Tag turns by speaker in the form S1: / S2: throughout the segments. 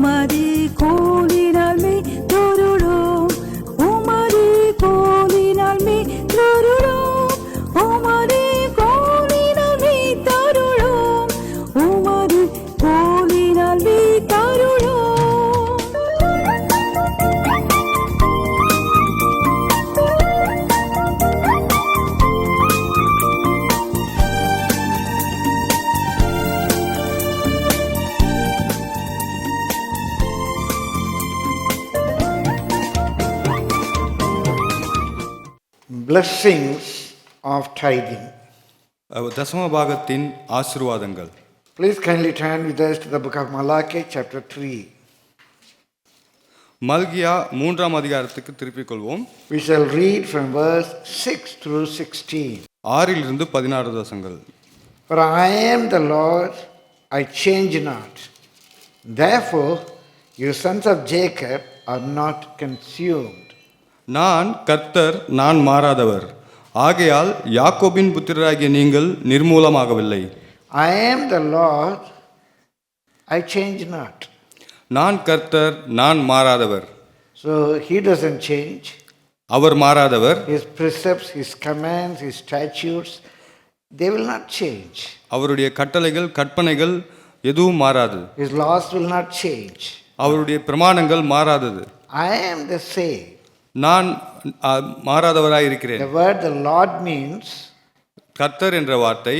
S1: உமது கோலினால் மே தொருளோம், உமது கோலினால் மே தொருளோம், உமது கோலினால் மே தருளோம், உமது கோலினால் மே தருளோம்.
S2: Blessings of tithing.
S3: தசம பாகத்தின் ஆசீர்வாதங்கள்.
S2: Please kindly turn with us to the book of Malachi, chapter 3.
S3: மல்கியா 3ஆம் அதிகாரத்துக்கு திருப்பிக் கொள்வோம்.
S2: We shall read from verse 6 through 16.
S3: 6 16 வசனங்கள்.
S2: For I am the Lord, I change not. Therefore, you sons of Jacob are not consumed.
S3: நான் கர்த்தர், நான் மாறாதவர். ஆகையால் யாக்கோபின் புத்திரராகிய நீங்கள் நிர்மூலமாகவில்லை.
S2: I am the Lord, I change not.
S3: நான் கர்த்தர், நான் மாறாதவர்.
S2: So he doesn't change.
S3: அவர் மாறாதவர்.
S2: His precepts, his commands, his statutes, they will not change.
S3: அவருடைய கட்டளைகள், கற்பனைகள் எதுவும் மாறாது.
S2: His laws will not change.
S3: அவருடைய பிரமாணங்கள் மாறாதது.
S2: I am the same.
S3: நான் மாறாதவராய் இருக்கிறேன்.
S2: The word the Lord means
S3: கர்த்தர் என்ற வார்த்தை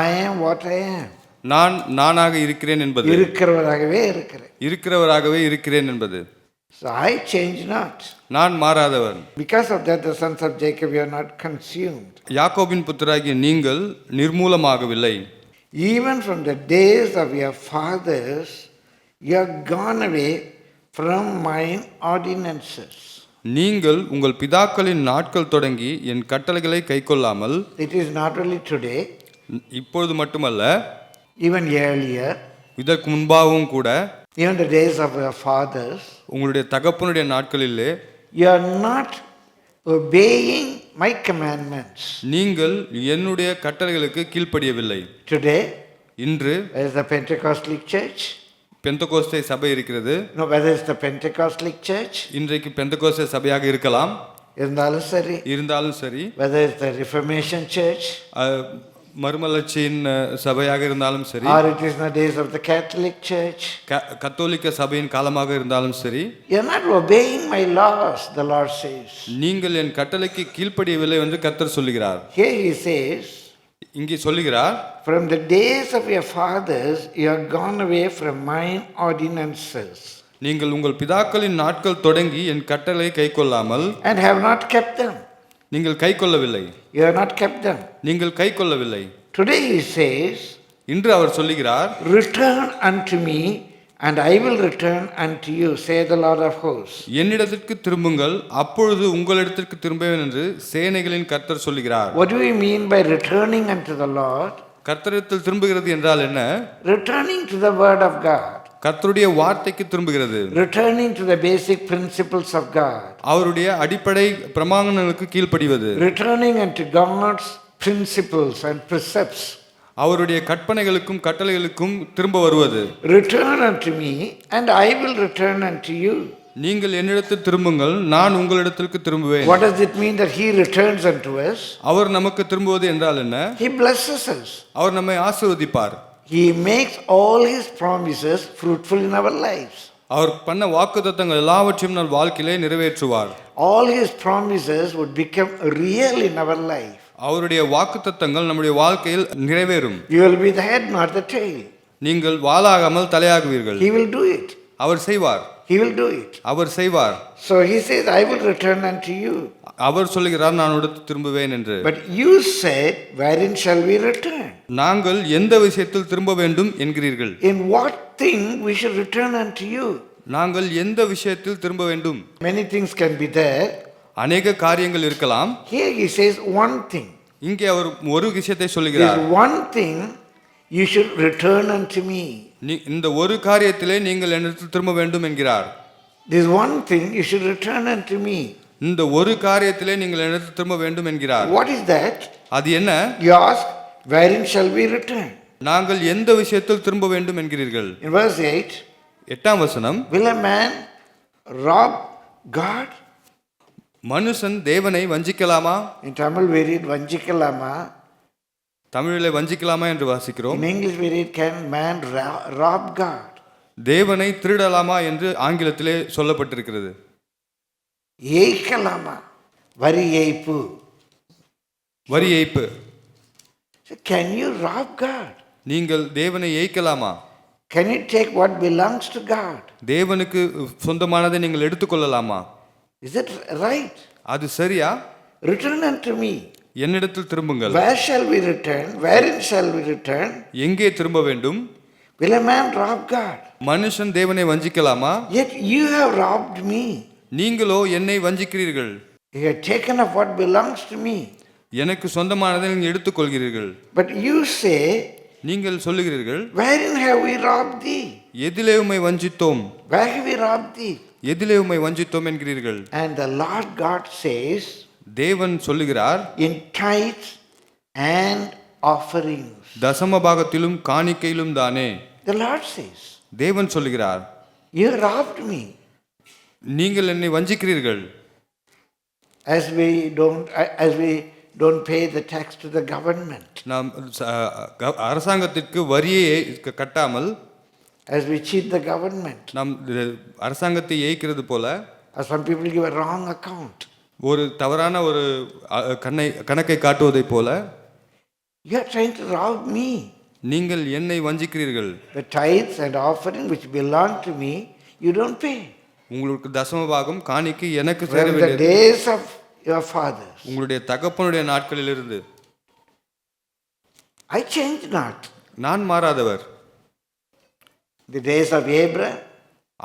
S2: I am what I am.
S3: நான் நானாக இருக்கிறேன் என்பது.
S2: இருக்கிறவராகவே இருக்கிறேன்.
S3: இருக்கிறவராகவே இருக்கிறேன் என்பது.
S2: So I change not.
S3: நான் மாறாதவர்.
S2: Because of that the sons of Jacob are not consumed.
S3: யாக்கோபின் புத்திரராகிய நீங்கள் நிர்மூலமாகவில்லை.
S2: Even from the days of your fathers you are gone away from mine ordinances.
S3: நீங்கள் உங்கள் பிதாக்களின் நாட்கள் தொடங்கி என் கட்டளைகளை கைக்கொள்ளாமல்.
S2: It is not only today,
S3: இப்பொழுது மட்டுமல்ல,
S2: even earlier,
S3: இதற்கு முன்பாகவும் கூட,
S2: even the days of your fathers,
S3: உங்களுடைய தகப்பனுடைய நாட்களிலே
S2: you are not obeying my commandments.
S3: நீங்கள் என்னுடைய கட்டளைகளுக்கு கீழ்ப்படியவில்லை.
S2: Today,
S3: இன்று
S2: where is the Pentecostal church?
S3: Pentecost சபை இருக்கிறது.
S2: No, whether it's the Pentecostal church,
S3: இன்றைக்கு பெந்தகோஸ்தே சபையாக இருக்கலாம்,
S2: இருந்தாலும் சரி, whether it's the Reformation church,
S3: மறுமலர்ச்சியின் சபையாக இருந்தாலும் சரி,
S2: or it is in the days of the Catholic church,
S3: கத்தோலிக்க சபையின் காலமாக இருந்தாலும் சரி,
S2: you are not obeying my laws, the Lord says.
S3: நீங்கள் என் கட்டளைக்கு கீழ்ப்படியவில்லை என்று கர்த்தர் சொல்லுகிறார்.
S2: Here he says,
S3: இங்கே சொல்லுகிறார்,
S2: from the days of your fathers you are gone away from mine ordinances.
S3: நீங்கள் உங்கள் பிதாக்களின் நாட்கள் தொடங்கி என் கட்டளை கைக்கொள்ளாமல்,
S2: and have not kept them.
S3: நீங்கள் கைக்கொள்ளவில்லை.
S2: You have not kept them.
S3: நீங்கள் கைக்கொள்ளவில்லை.
S2: Today he says,
S3: இன்று அவர் சொல்லுகிறார்,
S2: return unto me and I will return unto you, say the Lord of hosts.
S3: என்னிடத்திற்கு திரும்புங்கள், அப்பொழுது உங்களிடத்திற்கு திரும்புவேன் என்று சேனைகளின் கர்த்தர் சொல்லுகிறார்.
S2: What do we mean by returning unto the Lord?
S3: கர்த்தரிடத்தில் திரும்புகிறது என்றால் என்ன?
S2: Returning to the word of God.
S3: கர்த்தருடைய வார்த்தைக்கு திரும்புகிறது.
S2: Returning to the basic principles of God.
S3: அவருடைய அடிப்படை பிரமாணங்களுக்கு கீழ்ப்படிவது.
S2: Returning unto God's principles and precepts.
S3: அவருடைய கற்பனைகளுக்கும் கட்டளைகளுக்கும் திரும்ப வருவது.
S2: Return unto me and I will return unto you.
S3: நீங்கள் என்னிடத்தில் திரும்புங்கள், நான் உங்களிடத்திற்கு திரும்புவேன்.
S2: What does it mean that he returns unto us?
S3: அவர் நமக்கு திரும்புவது என்றால் என்ன?
S2: He blesses us.
S3: அவர் நம்மை ஆசீர்வதிப்பார்.
S2: He makes all his promises fruitful in our lives.
S3: அவர் பண்ண வாக்குத்தத்தங்கள் எல்லாவற்றையும் நம் வாழ்க்கையிலே நிறைவேற்றுவார்.
S2: All his promises would become real in our life.
S3: அவருடைய வாக்குத்தத்தங்கள் நம்முடைய வாழ்க்கையில் நிறைவேறும்.
S2: You will be the head, not the tail.
S3: நீங்கள் வாலாகாமல் தலையாகுவீர்கள்.
S2: He will do it.
S3: அவர் செய்வார்.
S2: He will do it.
S3: அவர் செய்வார்.
S2: So he says, I will return unto you.
S3: அவர் சொல்லுகிறார், நான் உடத்து திரும்புவேன் என்று.
S2: But you said, wherein shall we return?
S3: நாங்கள் எந்த விஷயத்தில் திரும்ப வேண்டும் என்கிறீர்கள்.
S2: In what thing we should return unto you?
S3: நாங்கள் எந்த விஷயத்தில் திரும்ப வேண்டும்?
S2: Many things can be there.
S3: அநேக காரியங்கள் இருக்கலாம்.
S2: Here he says one thing.
S3: இங்கே அவர் ஒரு விஷயத்தை சொல்லுகிறார்.
S2: This one thing you should return unto me.
S3: இந்த ஒரு காரியத்திலே நீங்கள் என்னிடத்தில் திரும்ப வேண்டும் என்கிறார்.
S2: This one thing you should return unto me.
S3: இந்த ஒரு காரியத்திலே நீங்கள் என்னிடத்தில் திரும்ப வேண்டும் என்கிறார்.
S2: What is that?
S3: அது என்ன?
S2: You ask, wherein shall we return?
S3: நாங்கள் எந்த விஷயத்தில் திரும்ப வேண்டும் என்கிறீர்கள்?
S2: In verse 8,
S3: 8ஆம் வசனம்,
S2: Will a man rob God?
S3: மனுஷன் தேவனை வஞ்சிக்கலாமா?
S2: In Tamil we read vanjikalama.
S3: தமிழிலே வஞ்சிக்கலாமா என்று வாசிக்கிறோம்.
S2: In English we read, can man rob God?
S3: தேவனை திருடலாமா என்று ஆங்கிலத்திலே சொல்லப்பட்டிருக்கிறது.
S2: ஏய்க்கலாமா, வரி ஏய்ப்பு.
S3: வரி ஏய்ப்பு.
S2: So can you rob God?
S3: நீங்கள் தேவனை ஏய்க்கலாமா?
S2: Can you take what belongs to God?
S3: தேவனுக்கு சொந்தமானதை நீங்கள் எடுத்துக்கொள்ளலாமா?
S2: Is it right?
S3: அது சரியா?
S2: Return unto me.
S3: என்னிடத்தில் திரும்புங்கள்.
S2: Where shall we return? Wherein shall we return?
S3: எங்கே திரும்ப வேண்டும்?
S2: Will a man rob God?
S3: மனுஷன் தேவனை வஞ்சிக்கலாமா?
S2: Yet you have robbed me.
S3: நீங்களோ என்னை வஞ்சிக்கிறீர்கள்.
S2: You have taken up what belongs to me.
S3: எனக்கு சொந்தமானதை நீங்கள் எடுத்துக்கொள்கிறீர்கள்.
S2: But you say,
S3: நீங்கள் சொல்லுகிறீர்கள்,
S2: wherein have we robbed thee?
S3: எதிலே உம்மை வஞ்சித்தோம்?
S2: Where have we robbed thee?
S3: எதிலே உம்மை வஞ்சித்தோம் என்கிறீர்கள்.
S2: And the Lord God says,
S3: தேவன் சொல்லுகிறார்,
S2: in tithes and offerings.
S3: தசம பாகத்திலும் காணிக்கையிலும் தானே.
S2: The Lord says,
S3: தேவன் சொல்லுகிறார்,
S2: you robbed me.
S3: நீங்கள் என்னை வஞ்சிக்கிறீர்கள்.
S2: As we don't pay the tax to the government.
S3: நாம் அரசாங்கத்திற்கு வரியை கட்டாமல்,
S2: As we cheat the government.
S3: நாம் அரசாங்கத்தை ஏய்க்கிறது போல,
S2: Or some people give a wrong account.
S3: ஒரு தவறான ஒரு கணக்கை காட்டுவதைப் போல
S2: You are trying to rob me.
S3: நீங்கள் என்னை வஞ்சிக்கிறீர்கள்.
S2: The tithes and offering which belong to me, you don't pay.
S3: உங்களுக்கு தசம பாகம் காணிக்கை எனக்கு
S2: From the
S3: சேரவில்லை.
S2: days of your fathers.
S3: உங்களுடைய தகப்பனுடைய நாட்களிலிருந்து
S2: I change not.
S3: நான் மாறாதவர்.
S2: The days of Abraham,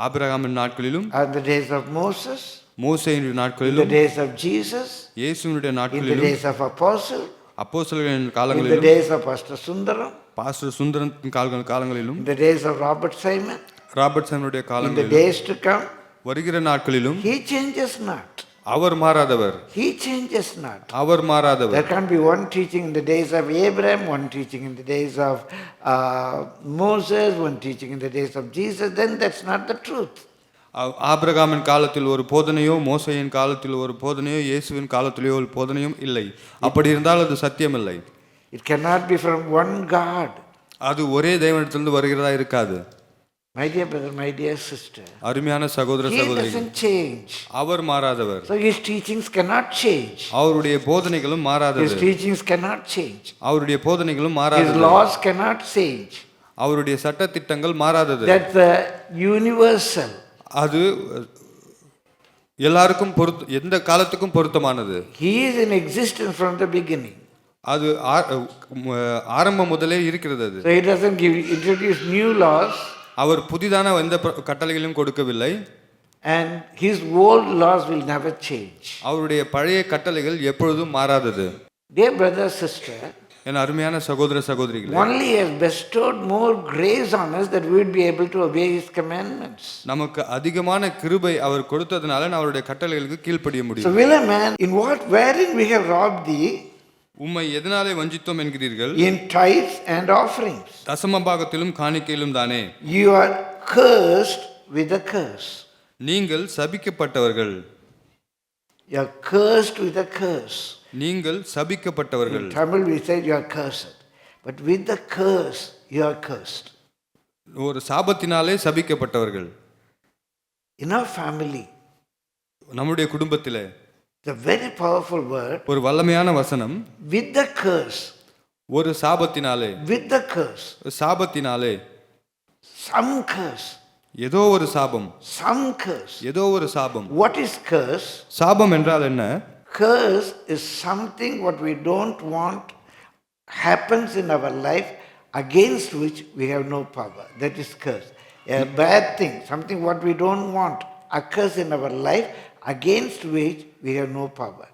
S3: ஆபிரகாமின் நாட்களிலும்,
S2: and the days of Moses,
S3: மோசேயின்
S2: in the
S3: நாட்களிலும்,
S2: days of Jesus,
S3: இயேசுவினுடைய
S2: in the
S3: நாட்களிலும்,
S2: days of Apostle,
S3: அப்போஸ்தலர்களின்
S2: in the
S3: காலங்களிலும்,
S2: days of Pastor Sundaram,
S3: pastor சுந்தரத்தின் காலங்களிலும்,
S2: in the days of Robert Simon,
S3: ராபர்ட்சனுடைய
S2: in the
S3: காலங்களிலும்,
S2: days to come.
S3: வருகிற நாட்களிலும்
S2: He changes not.
S3: அவர் மாறாதவர்.
S2: He changes not.
S3: அவர் மாறாதவர்.
S2: There can't be one teaching in the days of Abraham, one teaching in the days of Moses, one teaching in the days of Jesus. Then that's not the truth.
S3: ஆபிரகாமின் காலத்தில் ஒரு போதனையோ, மோசேயின் காலத்தில் ஒரு போதனையோ, இயேசுவின் காலத்திலேயோ ஒரு போதனையும் இல்லை. அப்படி இருந்தால் அது சத்தியமில்லை.
S2: It cannot be from one God.
S3: அது ஒரே தேவனிடத்திலிருந்து வருகிறதா இருக்காது.
S2: My dear brother, my dear sister,
S3: அருமையான சகோதர
S2: he
S3: சகோதரிகள்,
S2: doesn't change.
S3: அவர் மாறாதவர்.
S2: So his teachings cannot change.
S3: அவருடைய போதனைகளும்
S2: His
S3: மாறாதது.
S2: teachings cannot change.
S3: அவருடைய போதனைகளும்
S2: His
S3: மாறாதது.
S2: laws cannot change.
S3: அவருடைய சட்ட திட்டங்கள் மாறாதது.
S2: That's the universal.
S3: அது எல்லாருக்கும் எந்த காலத்துக்கும் பொருத்தமானது.
S2: He is in existence from the beginning.
S3: அது ஆரம்பம் முதலே இருக்கிறது. அது
S2: So he doesn't introduce new laws.
S3: அவர் புதிதான எந்த கட்டளைகளையும் கொடுக்கவில்லை.
S2: And his old laws will never change.
S3: அவருடைய பழைய கட்டளைகள் எப்பொழுதும் மாறாதது.
S2: Dear brother, sister,
S3: என் அருமையான சகோதர சகோதரிகளே,
S2: only has bestowed more grace on us that we would be able to obey his commandments.
S3: நமக்கு அதிகமான கிருபை அவர் கொடுத்ததனால அவருடைய கட்டளைகளுக்கு கீழ்ப்படிய
S2: So
S3: முடியும்.
S2: will a man, wherein we have robbed thee?
S3: உம்மை எதனாலே வஞ்சித்தோம் என்கிறீர்கள்?
S2: In tithes and offerings.
S3: தசம பாகத்திலும் காணிக்கையிலும் தானே.
S2: You are cursed with a curse.
S3: நீங்கள் சபிக்கப்பட்டவர்கள்.
S2: You are cursed with a curse.
S3: நீங்கள் சபிக்கப்பட்டவர்கள்.
S2: In Tamil we say you are cursed. But with the curse, you are cursed.
S3: ஒரு சாபத்தினாலே சபிக்கப்பட்டவர்கள்.
S2: In our family,
S3: நம்முடைய குடும்பத்திலே
S2: the very powerful word,
S3: ஒரு வல்லமையான வசனம்,
S2: with the curse.
S3: ஒரு சாபத்தினாலே,
S2: With the curse.
S3: சாபத்தினாலே,
S2: Some curse.
S3: ஏதோ ஒரு சாபம்,
S2: Some curse.
S3: ஏதோ ஒரு சாபம்.
S2: What is curse?
S3: சாபம் என்றால் என்ன?
S2: Curse is something what we don't want happens in our life against which we have no power. That is curse. A bad thing, something what we don't want occurs in our life against which we have no power.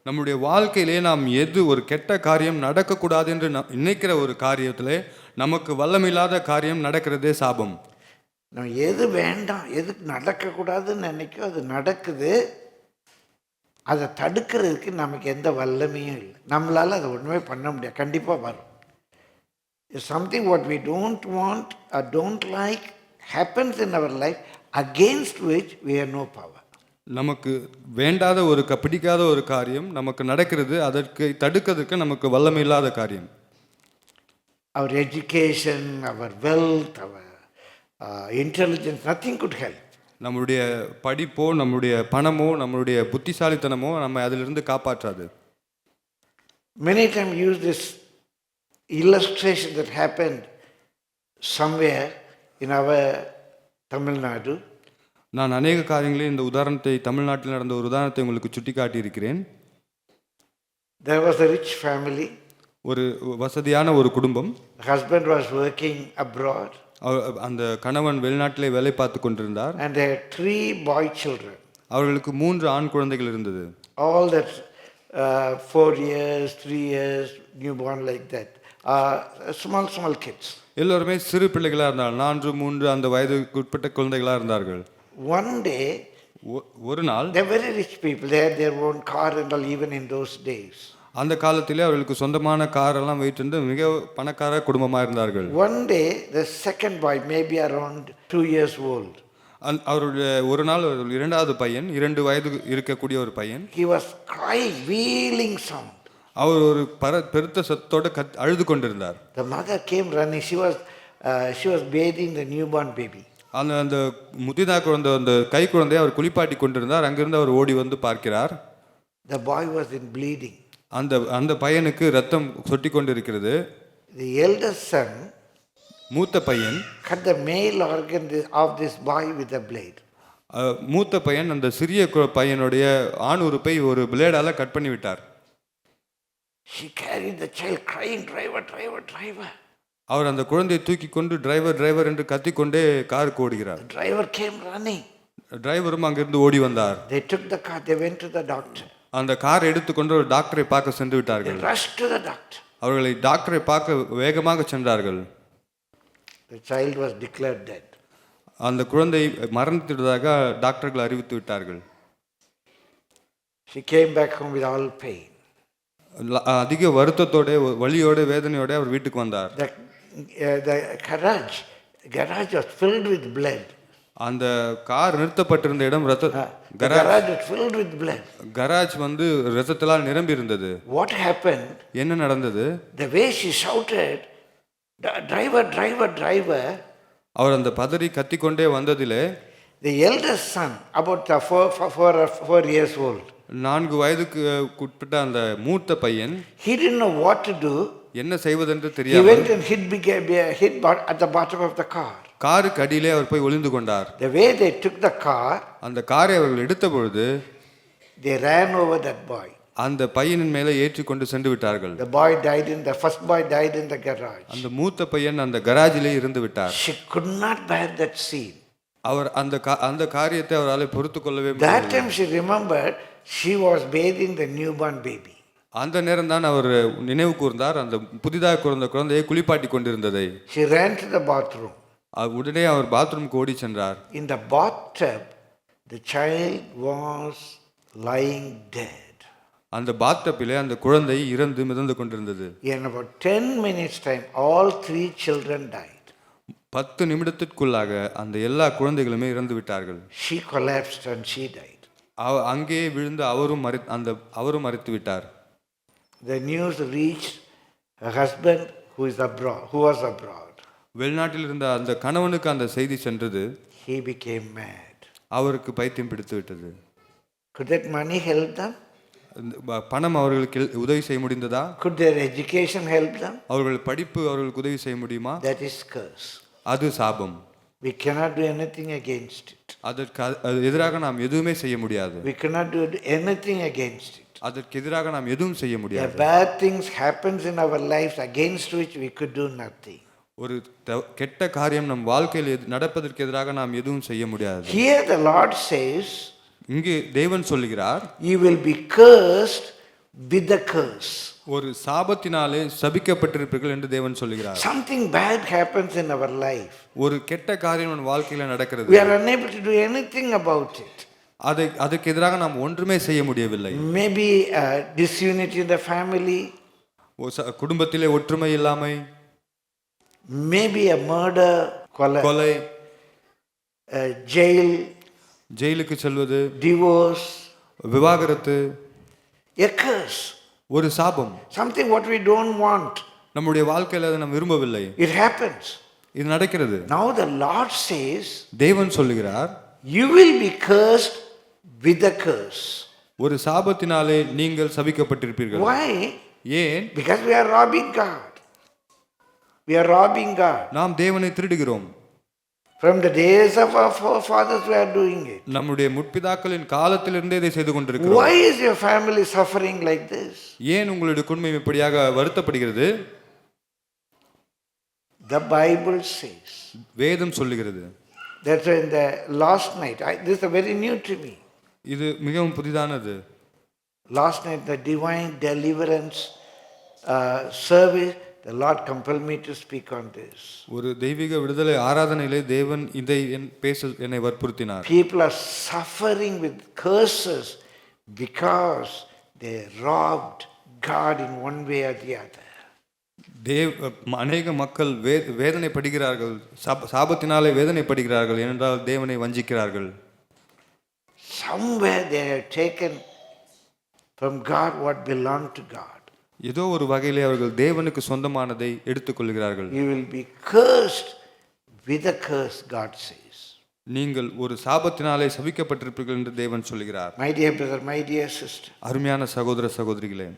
S3: நம்முடைய வாழ்க்கையிலே நாம் எது ஒரு கெட்ட காரியம் நடக்கக்கூடாது என்று நினைக்கிற ஒரு காரியத்திலே நமக்கு வல்லமில்லாத காரியம் நடக்கிறதே சாபம்.
S2: நம்ம எது வேண்டாம், எது நடக்கக்கூடாதுன்னு நினைக்கோ அது நடக்குது. அதை தடுக்கிறதுக்கு நமக்கு எந்த வல்லமையும் இல்லை. நம்மளால் அதை ஒன்றுமே பண்ண முடியாது. கண்டிப்பாக வரும். If something what we don't want or don't like happens in our life against which we have no power.
S3: நமக்கு வேண்டாத ஒரு பிடிக்காத ஒரு காரியம் நமக்கு நடக்கிறது, அதற்கு தடுக்கிறதுக்கு நமக்கு வல்லமை இல்லாத காரியம்.
S2: Our education, our wealth, our intelligence, nothing could help.
S3: நம்மளுடைய படிப்போ, நம்மளுடைய பணமோ, நம்மளுடைய புத்திசாலித்தனமோ நம்ம அதிலிருந்து காப்பாற்றாது.
S2: Many times use this illustration that happened somewhere in our Tamil Nadu.
S3: நான் அநேக காரியங்களில் இந்த உதாரணத்தை, தமிழ்நாட்டில் நடந்த ஒரு உதாரணத்தை உங்களுக்கு சுட்டி காட்டியிருக்கிறேன்.
S2: There was a rich family.
S3: ஒரு வசதியான ஒரு குடும்பம்.
S2: The husband was working abroad.
S3: அந்த கணவன் வெளிநாட்டிலே வேலை பார்த்து கொண்டிருந்தார்.
S2: And they had 3 boy children.
S3: அவர்களுக்கு 3 ஆண் குழந்தைகள் இருந்தது.
S2: All that 4 years, 3 years, newborn like that. Small kids.
S3: எல்லோருமே சிறு பிள்ளைகளாக இருந்தார்கள். 4, 3 அந்த வயதுக்கு உட்பட்ட குழந்தைகளாக இருந்தார்கள்.
S2: One day,
S3: ஒரு நாள்,
S2: they were very rich people. They had their own car and all, even in those days.
S3: அந்த காலத்திலே அவர்களுக்கு சொந்தமான கார் எல்லாம் வைத்திருந்து மிக பணக்கார குடும்பமாக இருந்தார்கள்.
S2: One day, the second boy, maybe around 2 years old,
S3: அவருடைய ஒரு நாள் இரண்டாவது பையன், 2 வயது இருக்கக்கூடிய ஒரு பையன்,
S2: he was crying, wailing sound.
S3: அவர் ஒரு பெருத்த சத்தோட அழுது கொண்டிருந்தார்.
S2: The mother came running. She was bathing the newborn baby.
S3: அந்த முதிதா குழந்தை, அந்த கை குழந்தையை அவர் குளிப்பாட்டி கொண்டிருந்தார். அங்கிருந்து அவர் ஓடி வந்து பார்க்கிறார்.
S2: The boy was in bleeding.
S3: அந்த பையனுக்கு ரத்தம் சொட்டி கொண்டிருக்கிறது.
S2: The eldest son,
S3: மூத்த பையன்,
S2: cut the male organ of this boy with a blade.
S3: மூத்த பையன் அந்த சிறிய பையனுடைய ஆண் உறுப்பை ஒரு பிளேடால கட் பண்ணி விட்டார்.
S2: She carried the child crying, driver, driver, driver.
S3: அவர் அந்த குழந்தையை தூக்கி கொண்டு டிரைவர் டிரைவர் என்று கத்திக்கொண்டே காருக்கு ஓடுகிறார்.
S2: The driver came running.
S3: டிரைவரும் அங்கிருந்து ஓடி வந்தார்.
S2: They took the car. They went to the doctor.
S3: அந்த காரை எடுத்துக்கொண்டு ஒரு டாக்டரை பார்க்க சென்று விட்டார்கள்.
S2: They rushed to the doctor.
S3: அவர்களை டாக்டரை பார்க்க வேகமாக சென்றார்கள்.
S2: The child was declared dead.
S3: அந்த குழந்தை மரணித்ததாக டாக்டர்கள் அறிவித்து விட்டார்கள்.
S2: She came back home with all pain.
S3: அதிக வருத்தத்தோட, வலியோட, வேதனையோட அவர் வீட்டுக்கு வந்தார்.
S2: The garage was filled with blood.
S3: அந்த கார் நிறுத்தப்பட்டிருந்த இடம்
S2: garage was filled with blood.
S3: Garage வந்து ரத்தத்தால் நிரம்பி இருந்தது.
S2: What happened?
S3: என்ன நடந்தது?
S2: The way she shouted, driver, driver, driver.
S3: அவர் அந்த பதறி கத்திக்கொண்டே வந்ததிலே,
S2: the eldest son, about 4 years old,
S3: 4 வயதுக்கு உட்பட்ட அந்த மூத்த பையன்,
S2: he didn't know what to do.
S3: என்ன செய்வதென்று
S2: He
S3: தெரியாமல்
S2: went and hid at the bottom of the car.
S3: காருக்கு அடியிலே அவர் போய் ஒளிந்து கொண்டார்.
S2: The way they took the car,
S3: அந்த காரை அவர்கள் எடுத்த பொழுது
S2: they ran over that boy.
S3: அந்த பையனின் மேலே ஏற்றிக்கொண்டு சென்று விட்டார்கள்.
S2: The first boy died in the garage.
S3: அந்த மூத்த பையன் அந்த கராஜிலே இருந்து விட்டார்.
S2: She could not bear that scene.
S3: அவர் அந்த காரியத்தை அவரால் பொறுத்து கொள்ளவே
S2: That
S3: முடியவில்லை.
S2: time she remembered she was bathing the newborn baby.
S3: அந்த நேரம் தான் அவர் நினைவு கூர்ந்தார் அந்த புதிதாக பிறந்த குழந்தையை குளிப்பாட்டி கொண்டிருந்ததை.
S2: She ran to the bathroom.
S3: உடனே அவர் பாத்ரூமுக்கு ஓடி சென்றார்.
S2: In the bathtub, the child was lying dead.
S3: அந்த பாத்டப்பிலே அந்த குழந்தை இறந்து மிதந்து கொண்டிருந்தது.
S2: In about 10 minutes time, all 3 children died.
S3: 10 நிமிடத்திற்குள்ளாக அந்த எல்லா குழந்தைகளுமே இறந்து விட்டார்கள்.
S2: She collapsed and she died.
S3: அங்கே விழுந்து அவரும் மரித்து விட்டார்.
S2: The news reached her husband who was abroad.
S3: வெளிநாட்டில் இருந்த அந்த கணவனுக்கு அந்த செய்தி சென்றது.
S2: He became mad.
S3: அவருக்கு பைத்தியம் பிடித்து விட்டது.
S2: Could that money help them?
S3: பணம் அவர்களுக்கு உதவி செய்ய முடிந்ததா?
S2: Could their education help them?
S3: அவர்கள் படிப்பு அவர்களுக்கு உதவி செய்ய முடியுமா?
S2: That is curse.
S3: அது சாபம்.
S2: We cannot do anything against it.
S3: அதற்கு எதிராக நாம் எதுவுமே செய்ய முடியாது.
S2: We cannot do anything against it.
S3: அதற்கு எதிராக நாம் எதுவும் செய்ய முடியாது.
S2: The bad things happens in our lives against which we could do nothing.
S3: ஒரு கெட்ட காரியம் நம் வாழ்க்கையில் நடப்பதற்கு எதிராக நாம் எதுவும் செய்ய முடியாது.
S2: Here the Lord says,
S3: இங்கே தேவன் சொல்லுகிறார்,
S2: you will be cursed with the curse.
S3: ஒரு சாபத்தினாலே சபிக்கப்பட்டிருப்பீர்கள் என்று தேவன் சொல்லுகிறார்.
S2: Something bad happens in our life.
S3: ஒரு கெட்ட காரியம் நம் வாழ்க்கையில நடக்கிறது.
S2: We are unable to do anything about it.
S3: அதுக்கு எதிராக நாம் ஒன்றுமே செய்ய முடியவில்லை.
S2: Maybe disunity in the family.
S3: குடும்பத்திலே ஒற்றுமை இல்லாமை.
S2: Maybe a murder,
S3: கொலை.
S2: jail,
S3: ஜெயிலுக்கு செல்வது,
S2: divorce,
S3: விவாகரத்து,
S2: a curse.
S3: ஒரு சாபம்.
S2: Something what we don't want.
S3: நம்முடைய வாழ்க்கையில அதை நாம் விரும்பவில்லை,
S2: It happens.
S3: இது நடக்கிறது.
S2: Now the Lord says,
S3: தேவன் சொல்லுகிறார்,
S2: you will be cursed with a curse.
S3: ஒரு சாபத்தினாலே நீங்கள் சபிக்கப்பட்டிருப்பீர்கள்.
S2: Why?
S3: ஏன்?
S2: Because we are robbing God. We are robbing God.
S3: நாம் தேவனை திருடுகிறோம்.
S2: From the days of our forefathers we are doing it.
S3: நம்முடைய முற்பிதாக்களின் காலத்திலிருந்தே இதை செய்து கொண்டிருக்கிறோம்.
S2: Why is your family suffering like this?
S3: ஏன் உங்களுடைய குடும்பம் இப்படியாக வருத்தப்படுகிறது?
S2: The Bible says.
S3: வேதம் சொல்லுகிறது.
S2: That's why in the last night, this is very new to me.
S3: இது மிகவும் புதிதானது.
S2: Last night the divine deliverance service, the Lord compelled me to speak on this.
S3: ஒரு தெய்வீக விடுதலை ஆராதனையிலே தேவன் இதை பேச என்னை வற்புறுத்தினார்.
S2: People are suffering with curses because they robbed God in one way or the other.
S3: அநேக மக்கள் வேதனைப்படுகிறார்கள், சாபத்தினாலே வேதனைப்படுகிறார்கள் ஏனென்றால் தேவனை வஞ்சிக்கிறார்கள்.
S2: Somewhere they have taken from God what belonged to God.
S3: ஏதோ ஒரு வகையிலே அவர்கள் தேவனுக்கு சொந்தமானதை எடுத்துக்கொள்கிறார்கள்.
S2: You will be cursed with a curse, God says.
S3: நீங்கள் ஒரு சாபத்தினாலே சபிக்கப்பட்டிருப்பீர்கள் என்று தேவன் சொல்கிறார்.
S2: My dear brother, my dear sister.
S3: அருமையான சகோதர சகோதரிகளே,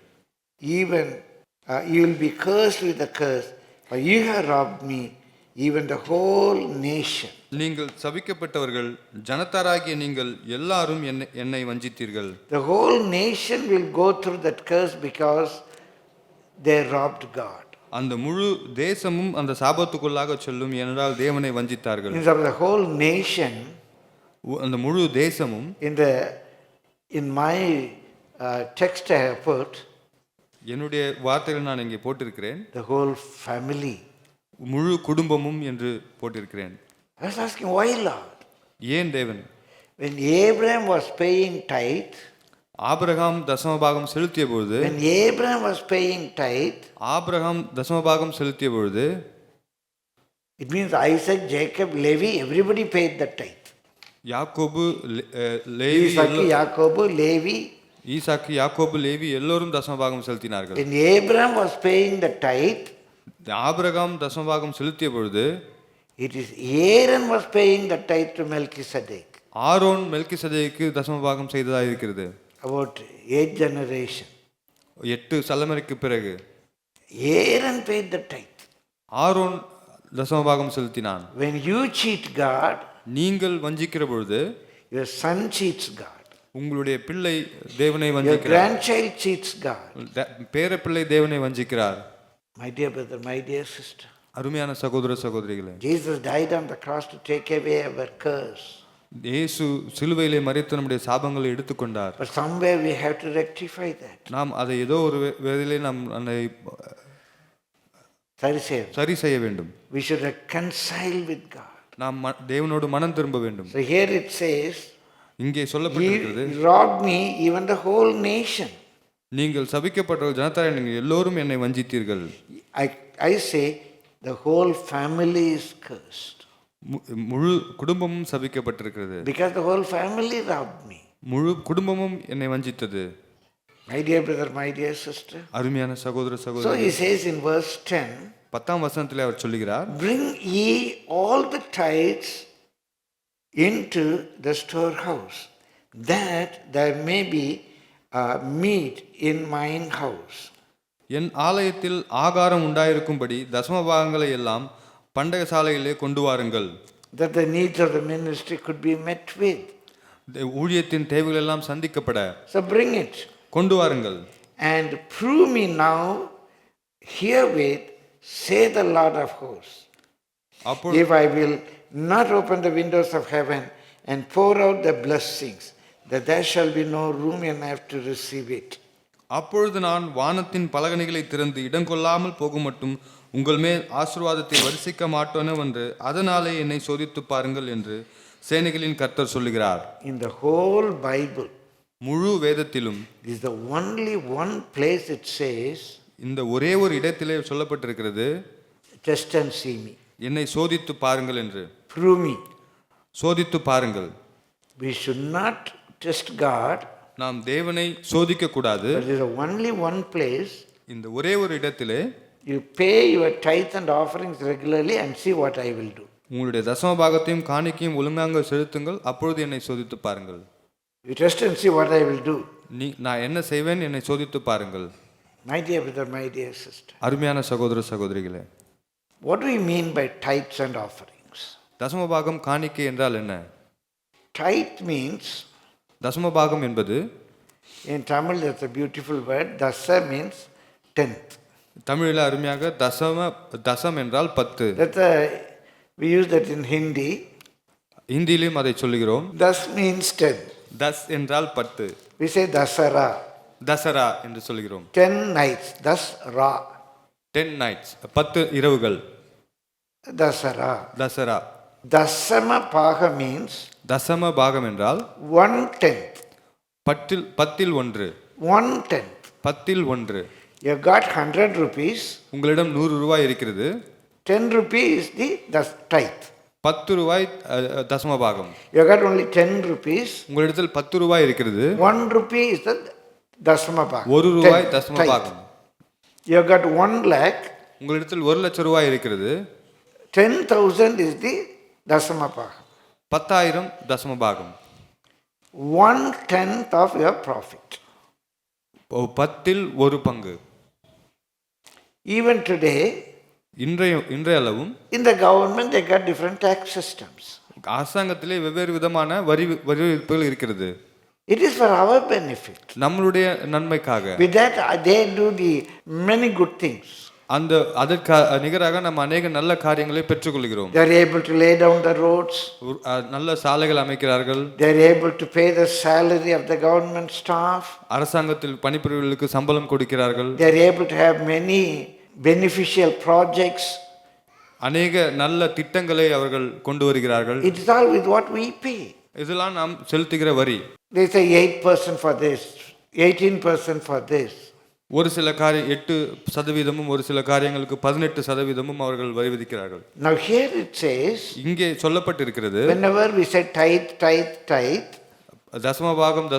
S2: Even you will be cursed with a curse, for you have robbed me, even the whole nation.
S3: நீங்கள் சபிக்கப்பட்டவர்கள், ஜனத்தாராகிய நீங்கள் எல்லாரும் என்னை வஞ்சித்தீர்கள்.
S2: The whole nation will go through that curse because they robbed God.
S3: அந்த முழு தேசமும் அந்த சாபத்துக்குள்ளாக செல்லும் ஏனென்றால் தேவனை வஞ்சித்தார்கள்.
S2: The whole nation,
S3: அந்த முழு தேசமும்,
S2: in my text I have put,
S3: என்னுடைய வார்த்தைகள் நான் இங்கே போட்டிருக்கிறேன்,
S2: the whole family,
S3: முழு குடும்பமும் என்று போட்டிருக்கிறேன்.
S2: I was asking, why Lord?
S3: ஏன் தேவன்?
S2: When Abraham was paying tithe,
S3: Abraham தசமபாகம் செலுத்திய பொழுது,
S2: when Abraham was paying tithe,
S3: Abraham தசமபாகம் செலுத்திய பொழுது,
S2: it means Isaac, Jacob, Levi, everybody paid the tithe.
S3: யாக்கோபு, லேவி, ஈசாக்கு, யாக்கோபு, லேவி எல்லோரும் தசமபாகம் செலுத்தினார்கள்.
S2: When Abraham was paying the tithe,
S3: Abraham தசமபாகம் செலுத்திய பொழுது,
S2: it is Aaron was paying the tithe to Melchizedek.
S3: Aaron மெல்கிசதேக்கு தசமபாகம் செய்ததாக இருக்கிறது.
S2: About 8 generations.
S3: 8 தலைமுறைக்கு பிறகு
S2: Aaron paid the tithe.
S3: Aaron தசமபாகம் செலுத்தினான்.
S2: When you cheat God,
S3: நீங்கள் வஞ்சிக்கிற பொழுது,
S2: your son cheats God.
S3: உங்களுடைய பிள்ளை தேவனை
S2: Your
S3: வஞ்சிக்கிறார்.
S2: grandchild cheats God.
S3: பேர பிள்ளை தேவனை வஞ்சிக்கிறார்.
S2: My dear brother, my dear sister.
S3: அருமையான சகோதர சகோதரிகளே,
S2: Jesus died on the cross to take away our curse.
S3: இயேசு சிலுவையிலே மரித்து நம்முடைய சாபங்களை எடுத்துக்கொண்டார்.
S2: But somewhere we have to rectify that.
S3: நாம் அதை ஏதோ ஒரு வேளையிலே நாம் அதை சரி செய்ய வேண்டும்.
S2: We should reconcile with God.
S3: நாம் தேவனோடு மனம் திரும்ப வேண்டும்.
S2: So here it says,
S3: இங்கே சொல்லப்பட்டிருக்கிறது,
S2: He robbed me, even the whole nation.
S3: நீங்கள் சபிக்கப்பட்ட ஜனத்தாரை நீங்கள் எல்லோரும் என்னை வஞ்சித்தீர்கள்.
S2: I say the whole family is cursed.
S3: முழு குடும்பமும் சபிக்கப்பட்டிருக்கிறது.
S2: Because the whole family robbed me.
S3: முழு குடும்பமும் என்னை வஞ்சித்தது.
S2: My dear brother, my dear sister.
S3: அருமையான சகோதர
S2: So
S3: சகோதரி,
S2: he says in verse 10,
S3: 10ஆம் வசனத்திலே அவர் சொல்லுகிறார்,
S2: bring ye all the tithes into the storehouse, that there may be meat in mine house.
S3: என் ஆலயத்தில் ஆகாரம் உண்டாயிருக்கும்படி தசமபாகங்களை எல்லாம் பண்டக சாலையிலே கொண்டு வாருங்கள்.
S2: That the needs of the ministry could be met with.
S3: ஊழியத்தின் தேவைகள் எல்லாம் சந்திக்கப்பட.
S2: So bring it.
S3: கொண்டு வாருங்கள்.
S2: And prove me now herewith, say the Lord of hosts, if I will not open the windows of heaven and pour out the blessings, that there shall be no room enough to receive it.
S3: அப்பொழுது நான் வானத்தின் பலகணிகளை திறந்து இடங்கொள்ளாமல் போகும் மட்டும் உங்கள் மேல் ஆசீர்வாதத்தை வரிசிக்க மாட்டோனே என்று அதனாலே என்னை சோதித்து பாருங்கள் என்று சேனைகளின் கர்த்தர் சொல்லுகிறார்.
S2: In the whole Bible,
S3: முழு வேதத்திலும்
S2: this is the only one place it says,
S3: இந்த ஒரே ஒரு இடத்திலே சொல்லப்பட்டிருக்கிறது,
S2: test and see me.
S3: என்னை சோதித்து பாருங்கள் என்று.
S2: Prove me.
S3: சோதித்து பாருங்கள்.
S2: We should not test God.
S3: நாம் தேவனை சோதிக்க கூடாது.
S2: There is only one place.
S3: இந்த ஒரே ஒரு இடத்திலே
S2: You pay your tithe and offerings regularly and see what I will do.
S3: உங்களுடைய தசம பாகத்தையும் காணிக்கையும் ஒழுங்காக செலுத்துங்கள், அப்பொழுது என்னை சோதித்து பாருங்கள்.
S2: You test and see what I will do.
S3: நான் என்ன செய்வேன், என்னை சோதித்து பாருங்கள்.
S2: My dear brother, my dear sister.
S3: அருமையான சகோதர சகோதரிகளே,
S2: What do we mean by tithes and offerings?
S3: தசம பாகம் காணிக்கை என்றால் என்ன?
S2: Tithe means,
S3: தசம பாகம் என்பது,
S2: in Tamil that's a beautiful word, dasa means tenth.
S3: தமிழில் அருமையாக தசம் என்றால் 10.
S2: We use that in Hindi.
S3: ஹிந்தியிலும் அதை சொல்லுகிறோம்.
S2: Das means 10.
S3: தஸ் என்றால் 10.
S2: We say dasara.
S3: தசரா என்று சொல்கிறோம்.
S2: 10 nights. Dasra.
S3: 10 nights, 10 இரவுகள்.
S2: Dasara.
S3: Dussehra.
S2: Dasama paga means
S3: தசம பாகம் என்றால்
S2: 1/10.
S3: 10 1.
S2: 1/10.
S3: 10 1.
S2: You got 100 rupees.
S3: உங்களிடம் 100 ரூபாய் இருக்கிறது.
S2: 10 rupees is the tithe.
S3: 10 ரூபாய் தசம பாகம்.
S2: You got only 10 rupees.
S3: உங்களிடத்தில் 10 ரூபாய் இருக்கிறது.
S2: 1 rupee is the dasama பாகம்.
S3: 1 ரூபாய் தசம பாகம்.
S2: You got 1 lakh.
S3: உங்களிடத்தில் 1 லட்சம் ரூபாய் இருக்கிறது.
S2: 10,000 is the dasama பாகம்.
S3: 10,000 தசம பாகம்.
S2: 1/10 of your profit.
S3: 10 1 பங்கு.
S2: Even today,
S3: இன்றைய அளவும்
S2: in the government they got different tax systems.
S3: அரசாங்கத்திலே வெவ்வேறு விதமான வரி விதிப்புகள் இருக்கிறது.
S2: It is for our benefit.
S3: நம்மளுடைய நன்மைக்காக.
S2: With that they do the many good things.
S3: அதற்கு நிகராக நம்ம அநேக நல்ல காரியங்களை பெற்றுக்கொள்கிறோம்.
S2: They are able to lay down the roads.
S3: நல்ல சாலைகள் அமைக்கிறார்கள்.
S2: They are able to pay the salary of the government staff.
S3: அரசாங்கத்தில் பணிபுரிபவர்களுக்கு சம்பளம் கொடுக்கிறார்கள்.
S2: They are able to have many beneficial projects.
S3: அநேக நல்ல திட்டங்களை அவர்கள் கொண்டு வருகிறார்கள்.
S2: It is all with what we pay.
S3: இதெல்லாம் நாம் செலுத்துகிற வரி.
S2: They say 8% for this, 18% for this.
S3: ஒரு சில 8% ஒரு சில காரியங்களுக்கு 18% அவர்கள் வரி விதிக்கிறார்கள்.
S2: Now here it says,
S3: இங்கே சொல்லப்பட்டிருக்கிறது,
S2: whenever we say tithe,
S3: தசம பாகம்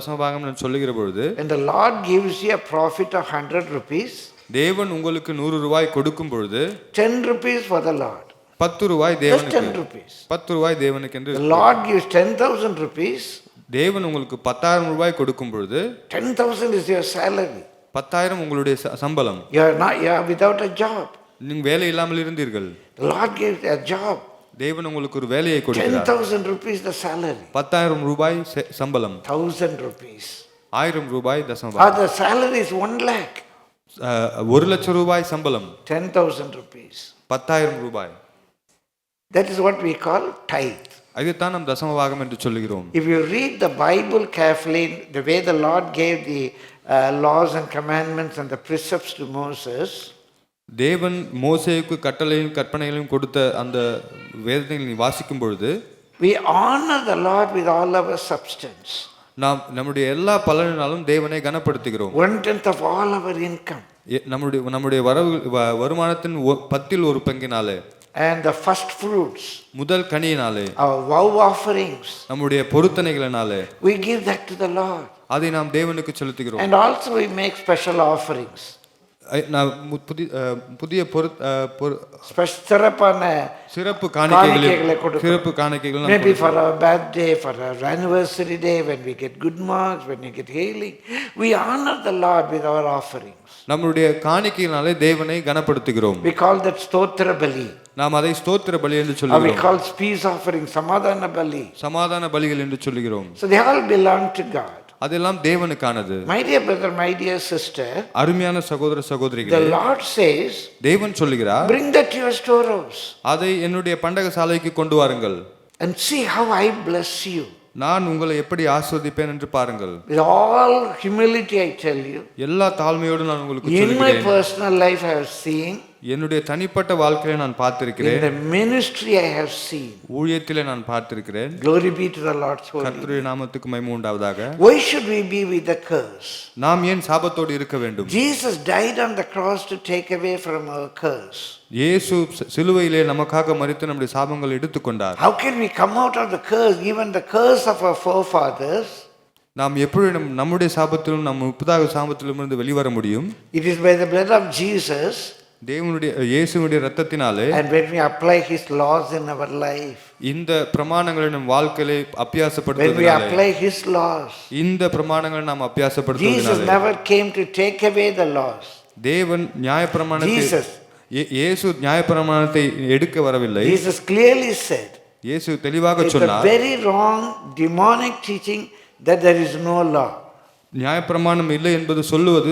S3: என்று சொல்லுகிற பொழுது,
S2: when the Lord gives you a profit of 100 rupees,
S3: தேவன் உங்களுக்கு 100 ரூபாய் கொடுக்கும் பொழுது
S2: 10 rupees for the Lord.
S3: 10 ரூபாய்
S2: Just
S3: தேவனுக்கு.
S2: 10 rupees.
S3: 10 ரூபாய் தேவனுக்கு என்று.
S2: The Lord gives 10,000 rupees.
S3: தேவன் உங்களுக்கு 10,000 ரூபாய் கொடுக்கும் பொழுது
S2: 10,000 is your salary.
S3: 10,000 உங்களுடைய சம்பளம்.
S2: You are without a job.
S3: நீங்க வேலை இல்லாமல் இருந்தீர்கள்.
S2: The Lord gives a job.
S3: தேவன் உங்களுக்கு ஒரு வேலையை கொடுக்கிறார்.
S2: 10,000 rupees the salary.
S3: 10,000 ரூபாய் சம்பளம்.
S2: 1,000 rupees.
S3: 1000 ரூபாய் தசம
S2: Or
S3: பாகம்.
S2: the salary is 1 lakh.
S3: 1 லட்சம் ரூபாய் சம்பளம்.
S2: 10,000 rupees.
S3: 10,000 ரூபாய்.
S2: That is what we call tithe.
S3: அதுதான் நாம் தசம பாகம் என்று சொல்லுகிறோம்.
S2: If you read the Bible carefully, the way the Lord gave the laws and commandments and the precepts to Moses,
S3: தேவன் மோசேக்கு கட்டளையும் கற்பனைகளையும் கொடுத்த அந்த வேதத்தை நீ வாசிக்கும் பொழுது,
S2: we honor the Lord with all our substance.
S3: நாம் நம்முடைய எல்லா பலனினாலும் தேவனை கனப்படுத்துகிறோம்.
S2: 1/10 of all our income.
S3: நம்முடைய வருமானத்தின் 10 1 பங்கினாலே,
S2: and the first fruits,
S3: முதல் கனியினாலே,
S2: our vow offerings,
S3: நம்முடைய பொருத்தனைகளினாலே
S2: we give that to the Lord.
S3: அதை நாம் தேவனுக்கு செலுத்துகிறோம்.
S2: And also we make special offerings.
S3: புதிய சிறப்பு காணிக்கைகள்,
S2: maybe for our birthday, for our anniversary day, when we get good marks, when we get healing, we honor the Lord with our offerings.
S3: நம்முடைய காணிக்கையினாலே தேவனை கனப்படுத்துகிறோம்.
S2: We call that ஸ்தோத்திர பலி.
S3: நாம் அதை ஸ்தோத்திர பலி என்று சொல்கிறோம்.
S2: We call peace offering சமாதான பலி.
S3: சமாதான பலிகள் என்று சொல்கிறோம்.
S2: So they all belong to God.
S3: அதெல்லாம் தேவனுக்கானது.
S2: My dear brother, my dear sister,
S3: அருமையான சகோதர சகோதரிகளே,
S2: the Lord says,
S3: தேவன் சொல்லுகிறார்,
S2: bring that to your storehouse.
S3: அதை என்னுடைய பண்டகசாலைக்கு கொண்டு வாருங்கள்.
S2: And see how I bless you.
S3: நான் உங்களை எப்படி ஆசீர்வதிப்பேன் என்று பாருங்கள்.
S2: With all humility I tell you,
S3: எல்லா தாழ்மையோடு நான் உங்களுக்கு
S2: in my
S3: சொல்கிறேன்.
S2: personal life I have seen,
S3: என்னுடைய தனிப்பட்ட வாழ்க்கையில நான் பார்த்திருக்கிறேன்.
S2: In the ministry I have seen.
S3: ஊழியத்திலே நான் பார்த்திருக்கிறேன்.
S2: Glory be to the Lord's holy name.
S3: கர்த்தருடைய நாமத்துக்கு மகிமை உண்டாவதாக.
S2: Why should we be with the curse?
S3: நாம் ஏன் சாபத்தோடு இருக்க வேண்டும்?
S2: Jesus died on the cross to take away from our curse.
S3: இயேசு சிலுவையிலே நமக்காக மரித்து நம்முடைய சாபங்களை எடுத்துக்கொண்டார்.
S2: How can we come out of the curse, even the curse of our forefathers?
S3: நாம் எப்படி நம்முடைய சாபத்திலும் நம் முப்பதாக சாபத்திலும் இருந்து வெளிவர முடியும்?
S2: It is by the blood of Jesus.
S3: தேவனுடைய இயேசுவுடைய இரத்தத்தினாலே.
S2: And when we apply his laws in our life.
S3: இந்த பிரமாணங்களை நம் வாழ்க்கையிலே அபியாசப்படுத்துவதாலே.
S2: When we apply his laws.
S3: இந்த பிரமாணங்களை நாம் அபியாசப்படுத்துவதாலே.
S2: Jesus never came to take away the laws.
S3: தேவன் நியாயப்பிரமாணத்தை இயேசு நியாயப்பிரமாணத்தை எடுக்க வரவில்லை.
S2: Jesus clearly said.
S3: இயேசு தெளிவாக சொன்னார்.
S2: It's a very wrong demonic teaching that there is no law.
S3: நியாயப்பிரமாணம் இல்லை என்பது சொல்லுவது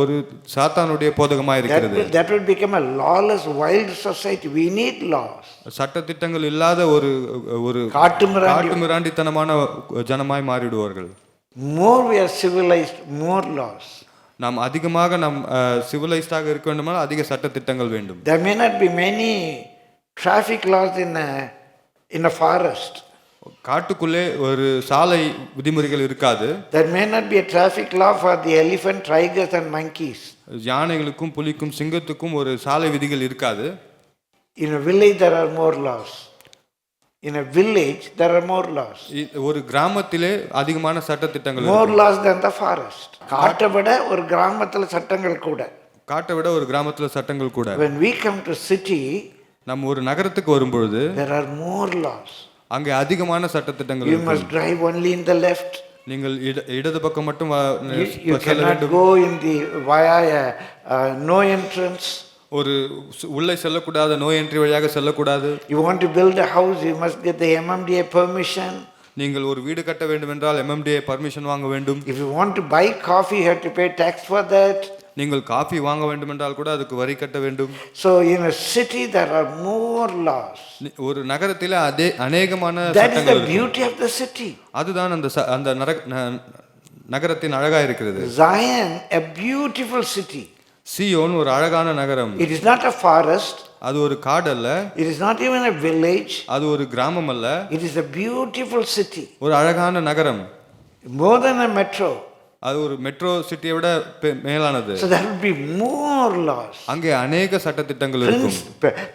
S3: ஒரு சாத்தானுடைய போதகமாக இருக்கிறது.
S2: That will become a lawless wild society. We need laws.
S3: சட்ட திட்டங்கள் இல்லாத ஒரு காட்டுமிராண்டித்தனமான ஜனமாய் மாறிடுவார்கள்.
S2: More we are civilized, more laws.
S3: நாம் அதிகமாக சிவிலைஸ்டாக இருக்க வேண்டுமானால் அதிக சட்ட திட்டங்கள் வேண்டும்.
S2: There may not be many traffic laws in a forest.
S3: காட்டுக்குள்ளே ஒரு சாலை விதிமுறைகள் இருக்காது.
S2: There may not be a traffic law for the elephant, tigers and monkeys.
S3: யானைகளுக்கும் புலிக்கும் சிங்கத்துக்கும் ஒரு சாலை விதிகள் இருக்காது.
S2: In a village there are more laws. In a village there are more laws.
S3: ஒரு கிராமத்திலே அதிகமான சட்ட திட்டங்கள்
S2: more laws than the forest. காட்டை விட ஒரு கிராமத்துல சட்டங்கள் கூட.
S3: காட்டை விட ஒரு கிராமத்துல சட்டங்கள் கூட.
S2: When we come to city,
S3: நம்ம ஒரு நகரத்துக்கு வரும்பொழுது
S2: there are more laws.
S3: அங்கே அதிகமான சட்ட திட்டங்கள்
S2: you must drive only in the left.
S3: நீங்கள் இடது பக்கம் மட்டும்
S2: you cannot go in the via no entrance.
S3: ஒரு உள்ளே செல்லக்கூடாது, நோ என்ட்ரி வழியாக செல்லக்கூடாது.
S2: you want to build a house, you must get the MMDA permission.
S3: நீங்கள் ஒரு வீடு கட்ட வேண்டும் என்றால் MMDA பர்மிஷன் வாங்க வேண்டும்.
S2: if you want to buy coffee, you have to pay tax for that.
S3: நீங்கள் காபி வாங்க வேண்டும் என்றால் கூட அதுக்கு வரி கட்ட வேண்டும்.
S2: so in a city there are more laws.
S3: ஒரு நகரத்திலே அநேகமான
S2: சட்டங்கள். that is the beauty of the city.
S3: அதுதான் அந்த நகரத்தின் அழகா இருக்கிறது.
S2: Zion, a beautiful city.
S3: Zion ஒரு அழகான நகரம்.
S2: it is not a forest.
S3: அது ஒரு காடு அல்ல.
S2: it is not even a village.
S3: அது ஒரு கிராமம் அல்ல.
S2: it is a beautiful city.
S3: ஒரு அழகான நகரம்.
S2: more than a metro.
S3: அது ஒரு மெட்ரோ சிட்டியை விட மேலானது.
S2: so there will be more laws.
S3: அங்கே அநேக சட்ட திட்டங்கள் இருக்கும்.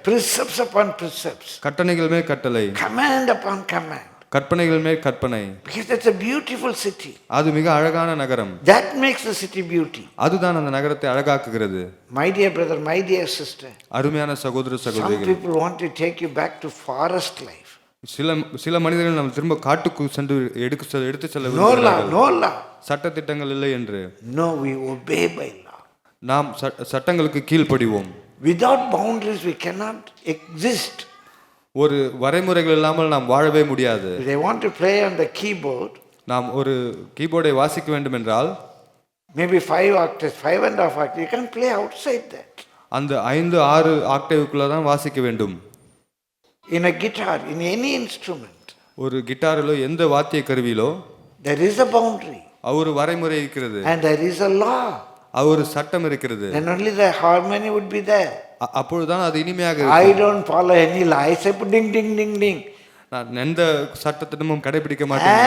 S2: precepts upon precepts.
S3: கட்டளைகள் மேல் கட்டளை.
S2: command upon command.
S3: கற்பனைகள் மேல் கற்பனை.
S2: because that's a beautiful city.
S3: அது மிக அழகான நகரம்.
S2: that makes the city beauty.
S3: அதுதான் அந்த நகரத்தை அழகாக்குகிறது.
S2: my dear brother, my dear sister,
S3: அருமையான சகோதர சகோதரிகள்,
S2: some people want to take you back to forest life.
S3: சில மனிதர்கள் நம்ம திரும்ப காட்டுக்கு சென்று எடுத்து செல்ல
S2: no law.
S3: சட்ட திட்டங்கள் இல்லை என்று.
S2: no, we obey by law.
S3: நாம் சட்டங்களுக்கு கீழ்ப்படிவோம்.
S2: without boundaries we cannot exist.
S3: ஒரு வரைமுறைகள் இல்லாமல் நாம் வாழவே முடியாது.
S2: they want to play on the keyboard.
S3: நாம் ஒரு கீபோர்டை வாசிக்க வேண்டும் என்றால்
S2: maybe 5 octaves, 5.5 octaves, you can play outside that.
S3: அந்த 5-6 ஆக்டேவுக்குள்ள தான் வாசிக்க வேண்டும்.
S2: in a guitar, in any instrument,
S3: ஒரு கிட்டாரிலோ எந்த வாத்திய கருவியிலோ
S2: there is a boundary.
S3: ஒரு வரைமுறை இருக்கிறது.
S2: and there is a law.
S3: ஒரு சட்டம் இருக்கிறது.
S2: then only the harmony would be there.
S3: அப்பொழுதுதான் அது இனிமையாக இருக்கும்.
S2: I don't follow any law. I say ding ding ding ding.
S3: நான் எந்த சட்டத்திட்டமும் கடைபிடிக்க மாட்டேன்.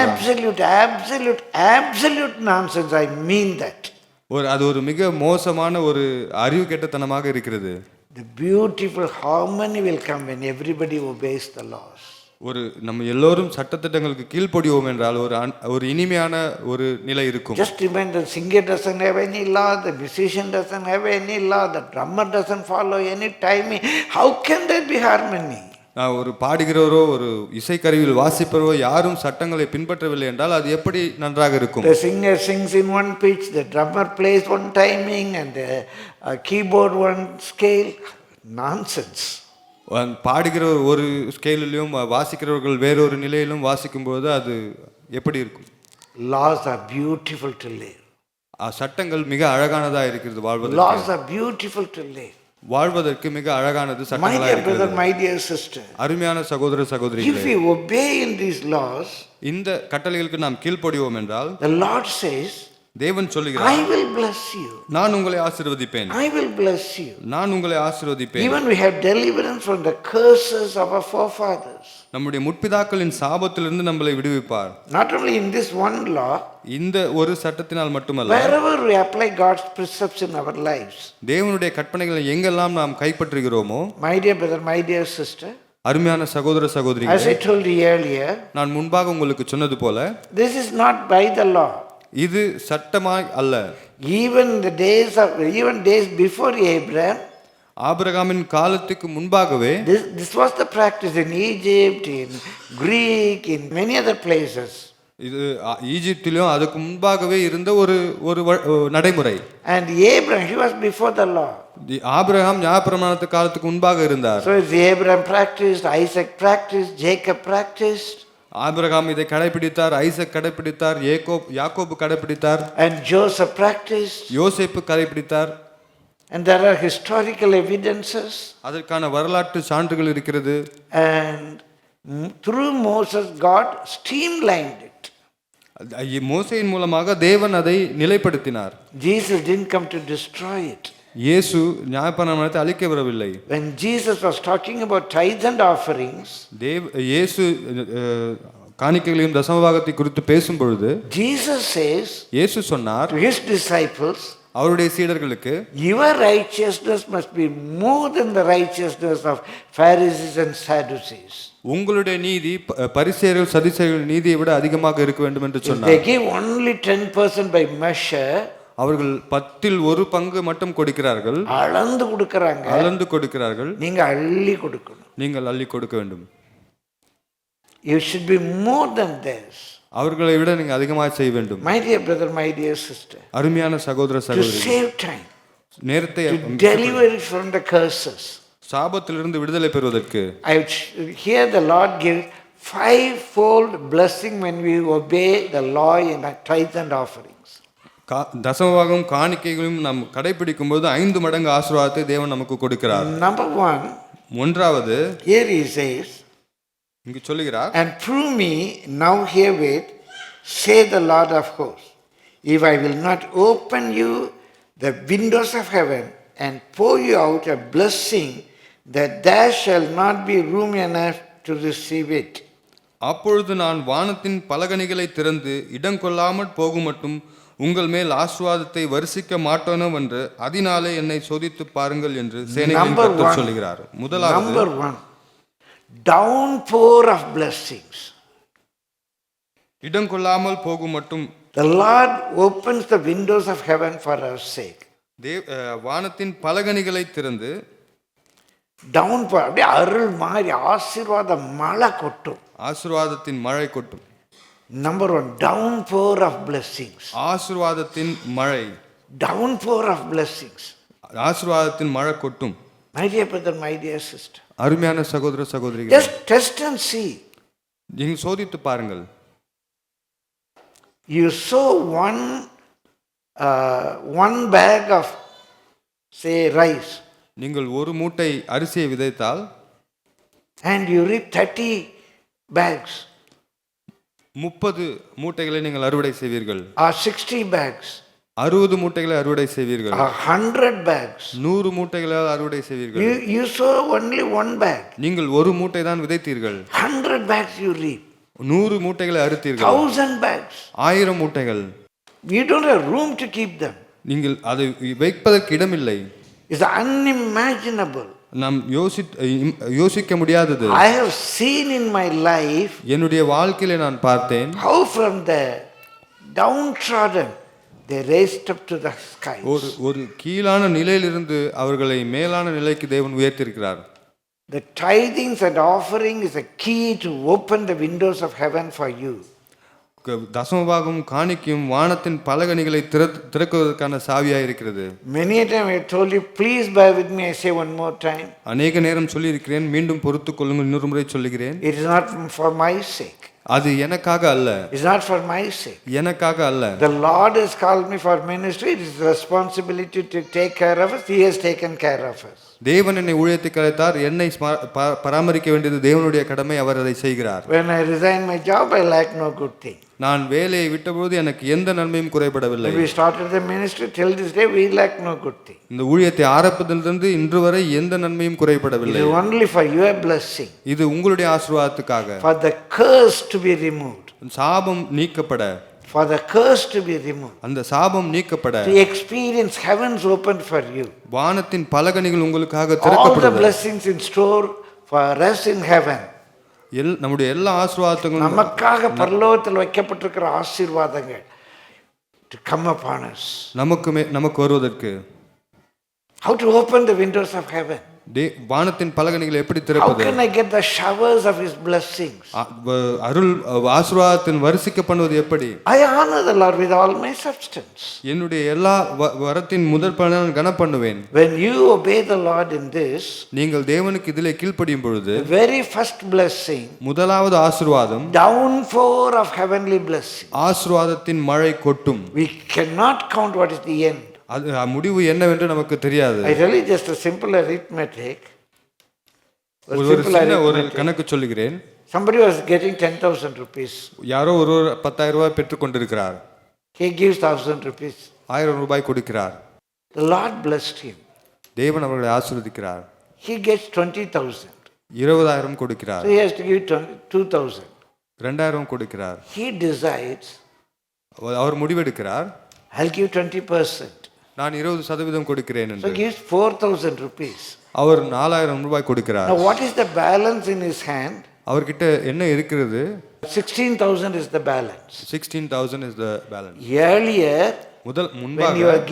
S2: absolute nonsense. I mean that.
S3: அது ஒரு மிக மோசமான ஒரு அறிவு கெட்டத்தனமாக இருக்கிறது.
S2: the beautiful harmony will come when everybody obeys the laws.
S3: ஒரு நம்ம எல்லோரும் சட்டத்திட்டங்களுக்கு கீழ்ப்படிவோம் என்றால் ஒரு இனிமையான ஒரு நிலை இருக்கும்.
S2: just remember, the singer doesn't have any law, the musician doesn't have any law, the drummer doesn't follow any timing. how can there be harmony?
S3: ஒரு பாடுகிறவரோ ஒரு இசைக்கருவியில் வாசிப்பவரோ யாரும் சட்டங்களை பின்பற்றவில்லை என்றால் அது எப்படி நன்றாக இருக்கும்?
S2: the singer sings in one pitch, the drummer plays one timing and the keyboard one scale. nonsense.
S3: பாடுகிறவர் ஒரு ஸ்கேலிலும் வாசிக்கிறவர்கள் வேறொரு நிலையிலும் வாசிக்கும்போது அது எப்படி இருக்கும்?
S2: laws are beautiful to live.
S3: சட்டங்கள் மிக அழகானதா இருக்கிறது வாழ்வதற்கு.
S2: laws are beautiful to live.
S3: வாழ்வதற்கு மிக அழகானது சட்டங்களாக இருக்கிறது.
S2: my dear brother, my dear sister,
S3: அருமையான சகோதர சகோதரிகளே,
S2: if we obey in these laws,
S3: இந்த கட்டளைகளுக்கு நாம் கீழ்ப்படிவோம் என்றால்
S2: the Lord says,
S3: தேவன் சொல்லுகிறார்,
S2: I will bless you.
S3: நான் உங்களை ஆசீர்வதிப்பேன்,
S2: I will bless you.
S3: நான் உங்களை ஆசீர்வதிப்பேன்.
S2: Even we have deliverance from the curses of our forefathers.
S3: நம்முடைய முற்பிதாக்களின் சாபத்திலிருந்து நம்மளை விடுவிப்பார்.
S2: Not only in this one law,
S3: இந்த ஒரு சட்டத்தினால் மட்டுமல்ல,
S2: wherever we apply God's precepts in our lives.
S3: தேவனுடைய கற்பனைகளை எங்கெல்லாம் நாம் கைப்பற்றுகிறோமோ,
S2: My dear brother, my dear sister,
S3: அருமையான சகோதர
S2: as
S3: சகோதரிகளே,
S2: I told you earlier,
S3: நான் முன்பாக உங்களுக்கு சொன்னது போல,
S2: this is not by the law.
S3: இது சட்டமாய் அல்ல.
S2: Even days before Abraham,
S3: ஆபிரகாமின் காலத்துக்கு முன்பாகவே
S2: this was the practice in Egypt, in Greek, in many other places.
S3: இது ஈஜிப்திலும் அதுக்கு முன்பாகவே இருந்த ஒரு நடைமுறை.
S2: And Abraham, he was before the law.
S3: Abraham நியாயப்பிரமாணத்து காலத்துக்கு முன்பாக இருந்தார்.
S2: So it's Abraham practiced, Isaac practiced, Jacob practiced.
S3: Abraham இதை கடைபிடித்தார், ஐசக் கடைபிடித்தார், யாக்கோபு கடைபிடித்தார்,
S2: And Joseph practiced.
S3: யோசேப்பு கடைபிடித்தார்.
S2: And there are historical evidences.
S3: அதற்கான வரலாற்று சான்றுகள் இருக்கிறது.
S2: And through Moses, God streamlined it.
S3: மோசேயின் மூலமாக தேவன் அதை நிலைப்படுத்தினார்.
S2: Jesus didn't come to destroy it.
S3: இயேசு நியாயப்பிரமாணத்தை அழிக்க வரவில்லை.
S2: When Jesus was talking about tithes and offerings,
S3: இயேசு காணிக்கைகளையும் தசமபாகத்தை குறித்து பேசும் பொழுது
S2: Jesus says,
S3: இயேசு சொன்னார்
S2: to his disciples,
S3: அவருடைய சீடர்களுக்கு,
S2: your righteousness must be more than the righteousness of Pharisees and Sadducees.
S3: உங்களுடைய நீதி பரிசேயர்கள் சதுசேயர்கள் நீதியை விட அதிகமாக இருக்க வேண்டும் என்று சொன்னார்.
S2: They give only 10% by measure.
S3: அவர்கள் 1/10 மட்டும் கொடுக்கிறார்கள்.
S2: அளந்து கொடுக்கறாங்க.
S3: அளந்து கொடுக்கிறார்கள்.
S2: நீங்க அள்ளி கொடுக்கணும்.
S3: நீங்கள் அள்ளி கொடுக்க வேண்டும்.
S2: You should be more than this.
S3: அவர்களை விட நீங்க அதிகமாக செய்ய வேண்டும்.
S2: My dear brother, my dear sister,
S3: அருமையான சகோதர
S2: to
S3: சகோதரி,
S2: save time,
S3: நேரத்தை
S2: to deliver it from the curses.
S3: சாபத்திலிருந்து விடுதலை பெறுவதற்கு
S2: Here the Lord gives 5-fold blessing when we obey the law in tithes and offerings.
S3: தசமபாகம் காணிக்கைகளும் நாம் கடைபிடிக்கும் போது 5 மடங்கு ஆசீர்வாதத்தை தேவன் நமக்கு கொடுக்கிறார்.
S2: Number 1,
S3: ஒன்றாவது,
S2: here he says,
S3: இங்கு சொல்லுகிறார்,
S2: and prove me now herewith, say the Lord of hosts, if I will not open you the windows of heaven and pour you out a blessing, that there shall not be room enough to receive it.
S3: அப்பொழுது நான் வானத்தின் பலகணிகளை திறந்து இடங்கொள்ளாமல் போகும் மட்டும் உங்கள் மேல் ஆசீர்வாதத்தை வருஷிக்க மாட்டோனவென்று அதனாலே என்னை சோதித்து பாருங்கள் என்று சேனைகளின் கர்த்தர் சொல்லுகிறார். முதலாவது,
S2: number 1, downpour of blessings.
S3: இடங்கொள்ளாமல் போகும் மட்டும்
S2: The Lord opens the windows of heaven for our sake.
S3: வானத்தின் பலகணிகளை திறந்து
S2: downpour, அப்படியே அருள் மாதிரி ஆசீர்வாத மழை கொட்டும்.
S3: ஆசீர்வாதத்தின் மழை கொட்டும்.
S2: Number 1, downpour of blessings.
S3: ஆசீர்வாதத்தின் மழை,
S2: Downpour of blessings.
S3: ஆசீர்வாதத்தின் மழை கொட்டும்.
S2: My dear brother, my dear sister,
S3: அருமையான சகோதர சகோதரிகள்,
S2: just test and see.
S3: நீங்கள் சோதித்து பாருங்கள்.
S2: You sow one bag of, say, rice,
S3: நீங்கள் ஒரு மூட்டை அரிசியை விதைத்தால்
S2: and you reap 30 bags,
S3: 30 மூட்டைகளை நீங்கள் அறுவடை செய்வீர்கள்.
S2: or 60 bags,
S3: 60 மூட்டைகளை அறுவடை செய்வீர்கள்.
S2: or 100 bags.
S3: 100 மூட்டைகளை அறுவடை செய்வீர்கள்.
S2: You sow only one bag.
S3: நீங்கள் ஒரு மூட்டை தான் விதைத்தீர்கள்.
S2: 100 bags you reap.
S3: 100 மூட்டைகளை அறுத்தீர்கள்.
S2: 1000 bags.
S3: 1000 மூட்டைகள்.
S2: You don't have room to keep them.
S3: நீங்கள் அதை வைப்பதற்கு இடமில்லை.
S2: It's unimaginable.
S3: நாம் யோசிக்க முடியாதது.
S2: I have seen in my life
S3: என்னுடைய வாழ்க்கையில நான் பார்த்தேன்,
S2: how from the downtrodden they raised up to the skies.
S3: ஒரு கீழான நிலையிலிருந்து அவர்களை மேலான நிலைக்கு தேவன் உயர்த்தியிருக்கிறார்.
S2: The tithings and offering is a key to open the windows of heaven for you.
S3: தசமபாகம் காணிக்கையும் வானத்தின் பலகணிகளை திறக்குவதற்கான சாவியாக இருக்கிறது.
S2: Many a time I told you, please bear with me, I say one more time.
S3: அநேக நேரம் சொல்லி இருக்கிறேன், மீண்டும் பொறுத்துக் கொள்ளுங்கள், இன்னொரு முறை சொல்லுகிறேன்.
S2: It is not for my sake.
S3: அது எனக்காக அல்ல.
S2: It's not for my sake.
S3: எனக்காக அல்ல.
S2: The Lord has called me for ministry. It is responsibility to take care of us. He has taken care of us.
S3: தேவன் என்னை ஊழியத்துக்கு அழைத்தார், என்னை பராமரிக்க வேண்டியது தேவனுடைய கடமை, அவர் அதை செய்கிறார்.
S2: When I resigned my job, I lacked no good thing.
S3: நான் வேலையை விட்டபோது எனக்கு எந்த நன்மையும் குறைபடவில்லை.
S2: When we started the ministry, till this day we lack no good thing.
S3: இந்த ஊழியத்தை ஆரம்பத்திலிருந்து இன்று வரை எந்த நன்மையும் குறைபடவில்லை.
S2: It is only for your blessing.
S3: இது உங்களுடைய ஆசீர்வாதத்துக்காக.
S2: For the curse to be removed.
S3: சாபம் நீக்கப்பட.
S2: For the curse to be removed.
S3: அந்த சாபம் நீக்கப்பட.
S2: To experience heavens opened for you.
S3: வானத்தின் பலகணிகள் உங்களுக்காக
S2: All
S3: திறக்கப்படுகிறது.
S2: the blessings in store for us in heaven.
S3: நம்முடைய எல்லா ஆசீர்வாதங்களும்
S2: நமக்காக பரலோகத்தில் வைக்கப்பட்டிருக்கிற ஆசீர்வாதங்கள் to come upon us.
S3: நமக்கு வருவதற்கு.
S2: How to open the windows of heaven?
S3: வானத்தின் பலகணிகளை எப்படி
S2: How
S3: திறப்பது?
S2: can I get the showers of his blessings?
S3: அருள் ஆசீர்வாதத்தின் வரிசைக்க பண்ணுவது எப்படி?
S2: I honor the Lord with all my substance.
S3: என்னுடைய எல்லா வரத்தின் முதல் பலனை நான் கனம் பண்ணுவேன்.
S2: When you obey the Lord in this,
S3: நீங்கள் தேவனுக்கு இதிலே கீழ்ப்படியும் பொழுது,
S2: the very first blessing,
S3: முதலாவது ஆசீர்வாதம்,
S2: downpour of heavenly blessing.
S3: ஆசீர்வாதத்தின் மழை கொட்டும்.
S2: We cannot count what is the end.
S3: அது முடிவு என்னவென்று நமக்கு தெரியாது.
S2: I tell you just a simple arithmetic.
S3: ஒரு கணக்கு சொல்லுகிறேன்.
S2: Somebody was getting 10,000 rupees.
S3: யாரோ ஒரு 10,000 ரூபாய் பெற்றுக் கொண்டிருக்கிறார்.
S2: He gives 1,000 rupees.
S3: 1000 ரூபாய் கொடுக்கிறார்.
S2: The Lord blessed him.
S3: தேவன் அவர்களை ஆசீர்வதிக்கிறார்.
S2: He gets 20,000.
S3: 20,000 கொடுக்கிறார்.
S2: So he has to give 2,000.
S3: 2000 கொடுக்கிறார்.
S2: He decides,
S3: our முடிவெடுக்கிறார்,
S2: I'll give 20%.
S3: நான் 20% கொடுக்கிறேன்
S2: So
S3: என்று.
S2: he gives 4,000 rupees.
S3: அவர் 4000 ரூபாய் கொடுக்கிறார்.
S2: Now what is the balance in his hand?
S3: அவர்கிட்ட என்ன இருக்கிறது?
S2: 16,000 is the balance.
S3: 16,000 is the balance.
S2: Earlier, when
S3: முன்பாக
S2: you are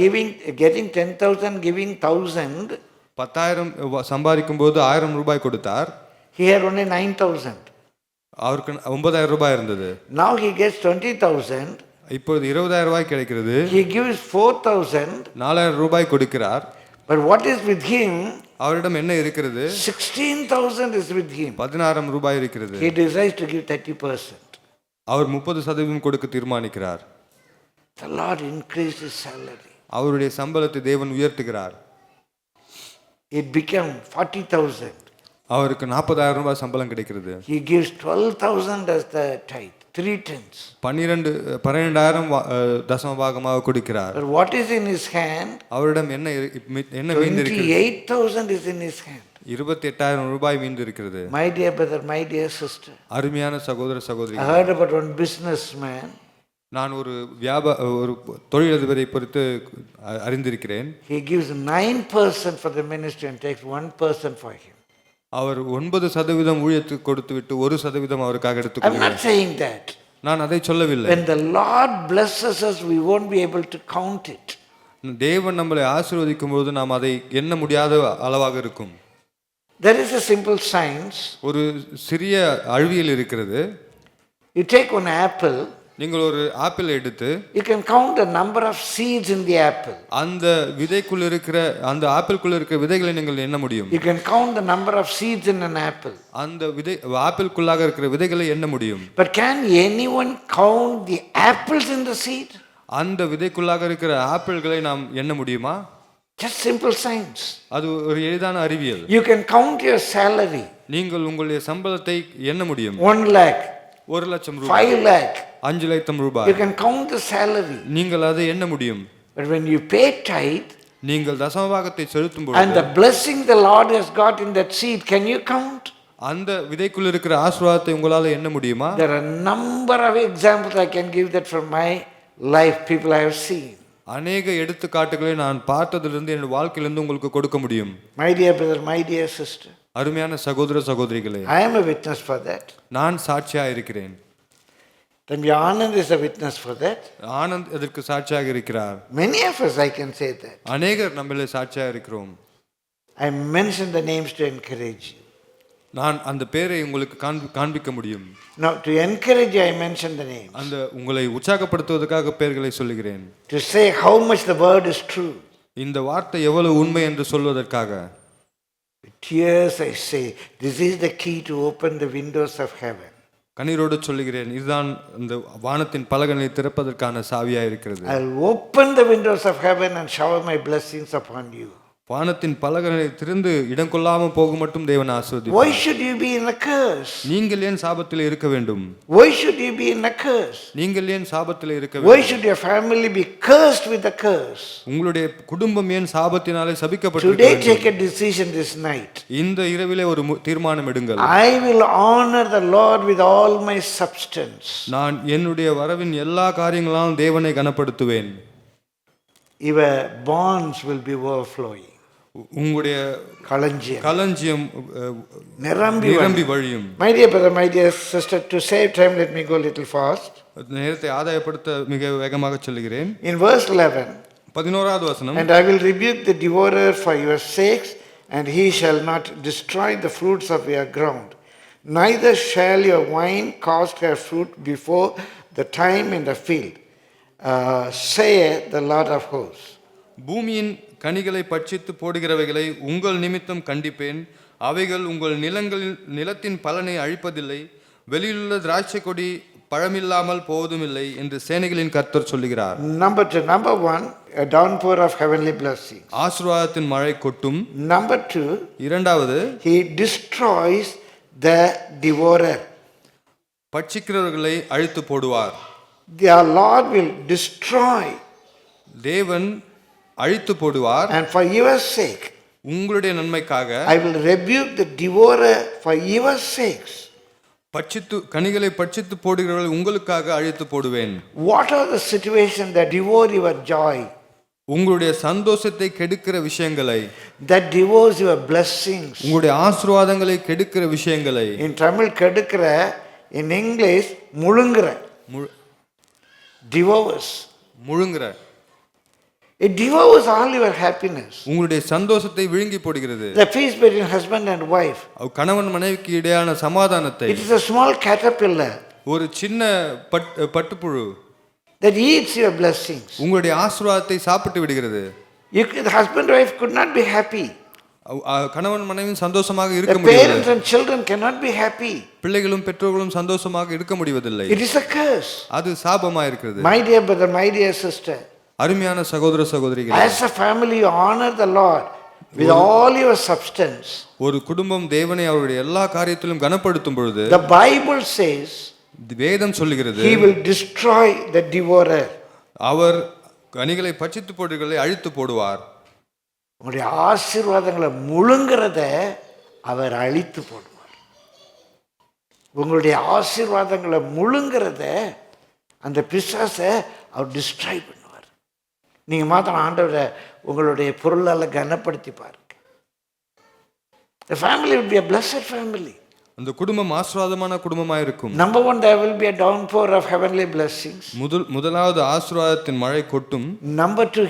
S2: getting 10,000, giving 1,000,
S3: 10,000 சம்பாதிக்கும் போது 1000 ரூபாய் கொடுத்தார்.
S2: he had only 9,000.
S3: அவருக்கு 9000 ரூபாய் இருந்தது.
S2: Now he gets 20,000.
S3: இப்போது 20,000 ரூபாய் கிடைக்கிறது.
S2: He gives 4,000.
S3: 4000 ரூபாய் கொடுக்கிறார்.
S2: But what is with him?
S3: அவரிடம் என்ன இருக்கிறது?
S2: 16,000 is with him.
S3: 16,000 ரூபாய் இருக்கிறது.
S2: He decides to give 30%.
S3: அவர் 30% கொடுக்க தீர்மானிக்கிறார்.
S2: The Lord increased his salary.
S3: அவருடைய சம்பளத்தை தேவன் உயர்த்துகிறார்.
S2: It became 40,000.
S3: அவருக்கு 40,000 ரூபாய் சம்பளம் கிடைக்கிறது.
S2: He gives 12,000 as the tithe. 3/10.
S3: 12,000 தசம பாகமாக கொடுக்கிறார்.
S2: But what is in his hand?
S3: அவரிடம் என்ன மீந்திருக்கிறது?
S2: 28,000 is in his hand.
S3: 28,000 ரூபாய் மீந்து இருக்கிறது.
S2: My dear brother, my dear sister.
S3: அருமையான சகோதர சகோதரி,
S2: I heard about one businessman.
S3: நான் ஒரு தொழிலதிபரை பொறுத்து அறிந்திருக்கிறேன்.
S2: He gives 9% for the ministry and takes 1% for him.
S3: அவர் 9% ஊழியத்துக்கு கொடுத்துவிட்டு 1% அவருக்காக
S2: I'm
S3: எடுத்துக்கொள்கிறார்.
S2: not saying that.
S3: நான் அதை சொல்லவில்லை.
S2: When the Lord blesses us, we won't be able to count it.
S3: தேவன் நம்மளை ஆசீர்வதிக்கும் போது நாம் அதை எண்ண முடியாத அளவாக இருக்கும்.
S2: There is a simple science.
S3: ஒரு சிறிய அறிவியல் இருக்கிறது.
S2: You take one apple.
S3: நீங்கள் ஒரு ஆப்பிள் எடுத்து,
S2: You can count the number of seeds in the apple.
S3: அந்த அந்த ஆப்பிள்குள்ள இருக்கிற விதைகளை நீங்கள் எண்ண முடியும்.
S2: You can count the number of seeds in an apple.
S3: அந்த ஆப்பிள்குள்ளாக இருக்கிற விதைகளை எண்ண முடியும்.
S2: But can anyone count the apples in the seed?
S3: அந்த விதைக்குள்ளாக இருக்கிற ஆப்பிள்களை நாம் எண்ண முடியுமா?
S2: Just simple science.
S3: அது ஒரு எளிதான அறிவியல்.
S2: You can count your salary.
S3: நீங்கள் உங்களுடைய சம்பளத்தை எண்ண முடியும்.
S2: 1 lakh.
S3: 1 லட்சம் ரூபாய்.
S2: 5 lakh.
S3: 5 லட்சம் ரூபாய்.
S2: You can count the salary.
S3: நீங்கள் அதை எண்ண முடியும்.
S2: But when you pay tithe,
S3: நீங்கள் தசமபாகத்தை செலுத்தும்
S2: and
S3: பொழுது
S2: the blessing the Lord has got in that seed, can you count?
S3: அந்த விதைக்குள் இருக்கிற ஆசீர்வாதத்தை உங்களால எண்ண முடியுமா?
S2: There are a number of examples I can give that from my life, people I have seen.
S3: அநேக எடுத்துக்காட்டுகளை நான் பார்த்ததிலிருந்து என் வாழ்க்கையிலிருந்து உங்களுக்கு கொடுக்க முடியும்.
S2: My dear brother, my dear sister.
S3: அருமையான சகோதர சகோதரிகளே,
S2: I am a witness for that.
S3: நான் சாட்சியாக இருக்கிறேன்.
S2: Then Anand is a witness for that.
S3: Anand அதற்கு சாட்சியாக இருக்கிறார்.
S2: Many of us, I can say that.
S3: அநேகர் நம்மளே சாட்சியாக இருக்கிறோம்.
S2: I mentioned the names to encourage you.
S3: நான் அந்த பேரை உங்களுக்கு காண்பிக்க முடியும்.
S2: Now, to encourage you, I mentioned the names.
S3: அந்த உங்களை உற்சாகப்படுத்துவதற்காக பெயர்களை சொல்லுகிறேன்.
S2: To say how much the word is true.
S3: இந்த வார்த்தை எவ்வளவு உண்மை என்று சொல்வதற்காக.
S2: With tears I say, this is the key to open the windows of heaven.
S3: கண்ணீரோடு சொல்லுகிறேன், இதுதான் இந்த வானத்தின் பலகனை திறப்பதற்கான சாவியாக இருக்கிறது.
S2: I'll open the windows of heaven and shower my blessings upon you.
S3: வானத்தின் பலகனை திறந்து இடம் கொள்ளாமல் போக மட்டும் தேவன் ஆசீர்வதிப்பார்.
S2: Why should you be in a curse?
S3: நீங்கள் ஏன் சாபத்தில் இருக்க வேண்டும்?
S2: Why should you be in a curse?
S3: நீங்கள் ஏன் சாபத்தில் இருக்க
S2: Why
S3: வேண்டும்?
S2: should your family be cursed with a curse?
S3: உங்களுடைய குடும்பம் ஏன் சாபத்தினாலே
S2: Today
S3: சபிக்கப்பட்டிருக்கிறது?
S2: take a decision this night.
S3: இந்த இரவிலே ஒரு தீர்மானம் எடுங்கள்.
S2: I will honor the Lord with all my substance.
S3: நான் என்னுடைய வரவின் எல்லா காரியங்களாலும் தேவனை கனப்படுத்துவேன்.
S2: Your bonds will be overflowing.
S3: உங்களுடைய களஞ்சியம் நிரம்பி வழியும்.
S2: My dear brother, my dear sister, to save time, let me go a little fast.
S3: நேரத்தை ஆதாயப்படுத்த மிக வேகமாக சொல்கிறேன்.
S2: In verse 11,
S3: 11வது வசனம்,
S2: and I will rebuke the devourer for your sakes, and he shall not destroy the fruits of your ground. Neither shall your wine cast her fruit before the time in the field, saith the Lord of hosts.
S3: பூமியின் கனிகளை பட்சித்து போடுகிறவைகளை உங்கள் நிமித்தம் கண்டிப்பேன். அவைகள் உங்கள் நிலத்தின் பலனை அழிப்பதில்லை. வெளியிலுள்ள திராட்சை கொடி பழமில்லாமல் போவதுமில்லை என்று சேனைகளின் கர்த்தர் சொல்லுகிறார்.
S2: Number one, a downpour of heavenly blessing.
S3: ஆசீர்வாதத்தின் மழை கொட்டும்.
S2: Number two,
S3: இரண்டாவது,
S2: he destroys the devourer.
S3: பட்சிக்கிறவர்களை அழித்து போடுவார்.
S2: Their Lord will destroy.
S3: தேவன் அழித்து போடுவார்.
S2: And for your sake,
S3: உங்களுடைய நன்மைக்காக
S2: I will rebuke the devourer for your sakes.
S3: கனிகளை பட்சித்து போடுகிறவர்கள் உங்களுக்காக அழித்து போடுவேன்.
S2: What are the situations that devour your joy?
S3: உங்களுடைய சந்தோஷத்தை கெடுக்கிற விஷயங்களை,
S2: that devours your blessings.
S3: உங்களுடைய ஆசீர்வாதங்களை கெடுக்கிற விஷயங்களை.
S2: In Tamil கெடுக்கிற, in English முழுங்குற. Devours.
S3: முழுங்குற.
S2: It devours all your happiness.
S3: உங்களுடைய சந்தோஷத்தை விழுங்கி போடுகிறது.
S2: The peace between husband and wife.
S3: கணவன் மனைவிக்கு இடையான சமாதானத்தை.
S2: It is a small caterpillar.
S3: ஒரு சின்ன பட்டுப்புழு
S2: that eats your blessings.
S3: உங்களுடைய ஆசீர்வாதத்தை சாப்பிட்டு விடுகிறது.
S2: The husband and wife could not be happy.
S3: கணவன் மனைவி சந்தோஷமாக இருக்க முடியவில்லை.
S2: Parents and children cannot be happy.
S3: பிள்ளைகளும் பெற்றோர்களும் சந்தோஷமாக இருக்க முடிவதில்லை.
S2: It is a curse.
S3: அது சாபமாக இருக்கிறது.
S2: My dear brother, my dear sister,
S3: அருமையான சகோதர சகோதரிகளே,
S2: as a family you honor the Lord with all your substance.
S3: ஒரு குடும்பம் தேவனை அவருடைய எல்லா காரியத்திலும் கனப்படுத்தும் பொழுது,
S2: the Bible says,
S3: வேதம் சொல்லுகிறது,
S2: he will destroy the devourer.
S3: அவர் கனிகளை பட்சித்து போடுகிறதை அழித்து போடுவார்.
S2: உங்களுடைய ஆசீர்வாதங்களை முழுங்கிறத அவர் அழித்து போடுவார். உங்களுடைய ஆசீர்வாதங்களை முழுங்கிறத அந்த பிசாசை அவர் டிஸ்ட்ராய் பண்ணுவார். நீங்க மாத்திரம் ஆண்டவரை உங்களுடைய பொருளால கனப்படுத்தி பாருங்க. The family will be a blessed family.
S3: அந்த குடும்பம் ஆசீர்வாதமான குடும்பமாக இருக்கும்.
S2: Number one, there will be a downpour of heavenly blessings.
S3: முதலாவது ஆசீர்வாதத்தின் மழை கொட்டும்.
S2: Number two,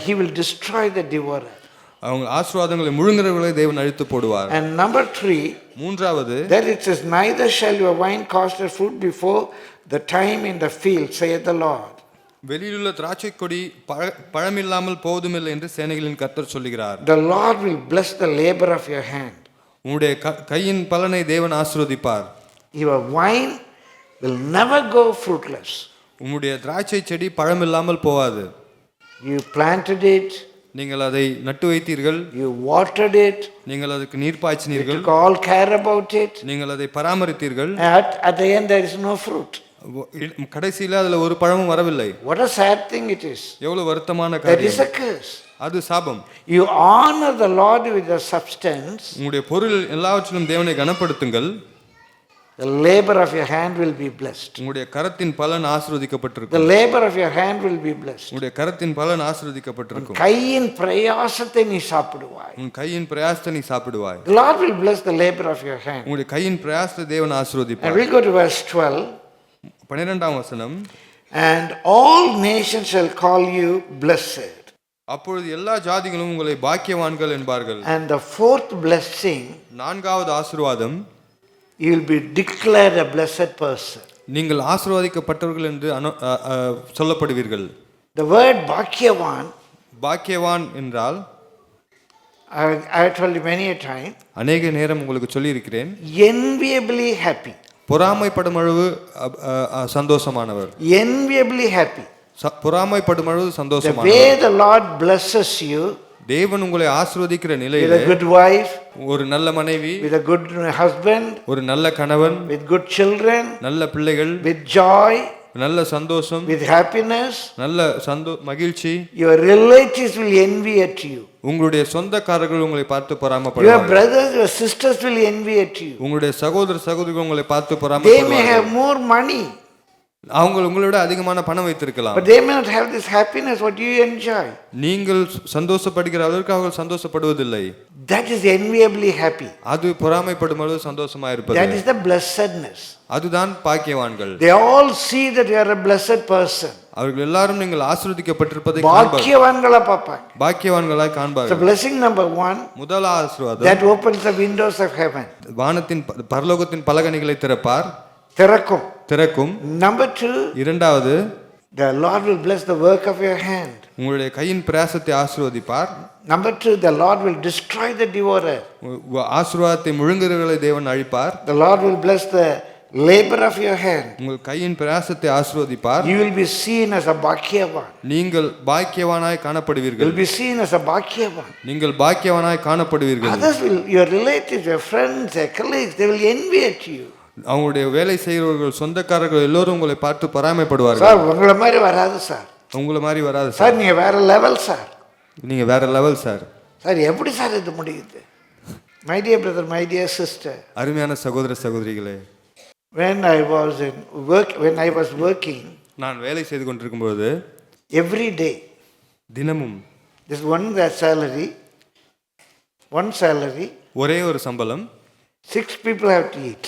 S2: he will destroy the devourer.
S3: அவங்க ஆசீர்வாதங்களை முழுங்குறவர்களை தேவன் அழித்து போடுவார்.
S2: And number three,
S3: மூன்றாவது,
S2: that it says, neither shall your wine cast her fruit before the time in the field, saith the Lord.
S3: வெளியிலுள்ள திராட்சை கொடி பழமில்லாமல் போவதுமில்லை என்று சேனைகளின் கர்த்தர் சொல்லுகிறார்.
S2: The Lord will bless the labor of your hand.
S3: உங்களுடைய கையின் பலனை தேவன் ஆசீர்வதிப்பார்.
S2: Your wine will never go fruitless.
S3: உங்களுடைய திராட்சை செடி பழமில்லாமல் போகாது.
S2: You planted it.
S3: நீங்கள் அதை நட்டு வைத்தீர்கள்.
S2: You watered it.
S3: நீங்கள் அதுக்கு நீர் பாய்ச்சினீர்கள்.
S2: You took all care about it.
S3: நீங்கள் அதை பராமரித்தீர்கள்.
S2: At the end there is no fruit.
S3: கடைசியில் அதுல ஒரு பழமும் வரவில்லை.
S2: What a sad thing it is.
S3: எவ்வளவு வருத்தமான
S2: காரியம். That is
S3: காரியம்.
S2: a curse.
S3: அது சாபம்.
S2: You honor the Lord with your substance.
S3: உங்களுடைய பொருள் எல்லாவற்றிலும் தேவனை கனப்படுத்துங்கள்.
S2: The labor of your hand will be blessed.
S3: உங்களுடைய கரத்தின் பலன் ஆசீர்வதிக்கப்பட்டிருக்கும்.
S2: The labor of your hand will be blessed.
S3: உங்களுடைய கரத்தின் பலன் ஆசீர்வதிக்கப்பட்டிருக்கும்.
S2: கையின் பிரயாசத்தை நீ சாப்பிடுவாய்.
S3: உன் கையின் பிரயாசத்தை நீ சாப்பிடுவாய்.
S2: The Lord will bless the labor of your hand.
S3: உங்களுடைய கையின் பிரயாசத்தை தேவன் ஆசீர்வதிப்பார்.
S2: And we go to verse 12.
S3: 12ஆம் வசனம்.
S2: And all nations shall call you blessed.
S3: அப்பொழுது எல்லா ஜாதிகளும் உங்களை பாக்கியவான்கள் என்பார்கள்.
S2: And the fourth blessing,
S3: நான்காவது ஆசீர்வாதம்,
S2: you will be declared a blessed person.
S3: நீங்கள் ஆசீர்வதிக்கப்பட்டவர்கள் என்று சொல்லப்படுவீர்கள்.
S2: The word பாக்கியவான்,
S3: பாக்கியவான் என்றால்,
S2: I have told you many a time,
S3: அநேக நேரம் உங்களுக்கு சொல்லி இருக்கிறேன்,
S2: enviably happy.
S3: பொறாமைப்படும் அளவு சந்தோஷமானவர்.
S2: Enviably happy.
S3: பொறாமைப்படும் அளவு
S2: The
S3: சந்தோஷமானவர்.
S2: way the Lord blesses you,
S3: தேவன் உங்களை ஆசீர்வதிக்கிற
S2: with
S3: நிலையிலே
S2: a good wife,
S3: ஒரு நல்ல மனைவி,
S2: with a good husband,
S3: ஒரு நல்ல கணவன்,
S2: with good children,
S3: நல்ல பிள்ளைகள்,
S2: with joy,
S3: நல்ல சந்தோஷம்,
S2: with happiness,
S3: நல்ல மகிழ்ச்சி,
S2: your relatives will envy at you.
S3: உங்களுடைய சொந்தக்காரர்கள் உங்களை பார்த்து
S2: Your
S3: பொறாமைப்படுவார்கள்.
S2: brothers, your sisters will envy at you.
S3: உங்களுடைய சகோதர சகோதரிகள் உங்களை பார்த்து
S2: They may
S3: பொறாமைப்படுவார்கள்.
S2: have more money,
S3: அவங்க உங்களை விட அதிகமான பணம் வைத்திருக்கலாம்.
S2: but they may not have this happiness what you enjoy.
S3: நீங்கள் சந்தோஷப்படுகிற அளவிற்கு அவர்கள் சந்தோஷப்படுவதில்லை.
S2: That is enviably happy.
S3: அது பொறாமைப்படும் அளவு சந்தோஷமா இருப்பது.
S2: That is the blessedness.
S3: அதுதான் பாக்கியவான்கள்.
S2: They all see that you are a blessed person.
S3: அவர்கள் எல்லாரும் நீங்கள் ஆசீர்வதிக்கப்பட்டிருப்பதை காண்பார்கள்.
S2: பாக்கியவான்களா பார்ப்பாங்க.
S3: பாக்கியவான்களாய்
S2: So
S3: காண்பார்கள்.
S2: blessing number 1,
S3: முதல் ஆசீர்வாதம்,
S2: that opens the windows of heaven.
S3: வானத்தின் பரலோகத்தின் பலகணிகளை திறப்பார்,
S2: திறக்கும்.
S3: திறக்கும்.
S2: Number 2,
S3: இரண்டாவது,
S2: the Lord will bless the work of your hand.
S3: உங்களுடைய கையின் பிரயாசத்தை ஆசீர்வதிப்பார்.
S2: Number 2, the Lord will destroy the devourer.
S3: ஆசீர்வாதத்தை முழுங்குகிறவர்களை தேவன் அழிப்பார்.
S2: The Lord will bless the labor of your hand.
S3: உங்கள் கையின் பிரயாசத்தை ஆசீர்வதிப்பார்.
S2: You will be seen as a bhagyavan.
S3: நீங்கள் பாக்கியவானாய்
S2: You
S3: காணப்படுவீர்கள்.
S2: will be seen as a bhagyavan.
S3: நீங்கள் பாக்கியவானாய் காணப்படுவீர்கள்.
S2: Others will, your relatives, your friends, your colleagues, they will envy at you.
S3: அவங்களுடைய வேலை செய்கிறவர்கள், சொந்தக்காரர்கள் எல்லோரும் உங்களை பார்த்து பொறாமைப்படுவார்கள்.
S2: சார் உங்களை மாதிரி வராது சார்.
S3: உங்களை மாதிரி வராது
S2: சார்
S3: சார்,
S2: நீங்க வேற லெவல் சார்.
S3: நீங்க வேற லெவல் சார்.
S2: சார் எப்படி சார் இது முடியுது? My dear brother, my dear sister,
S3: அருமையான சகோதர சகோதரிகளே,
S2: when I was working
S3: நான் வேலை செய்து கொண்டிருக்கும் பொழுது
S2: every day,
S3: தினமும்
S2: this one salary,
S3: ஒரே ஒரு சம்பளம்,
S2: 6 people have to eat.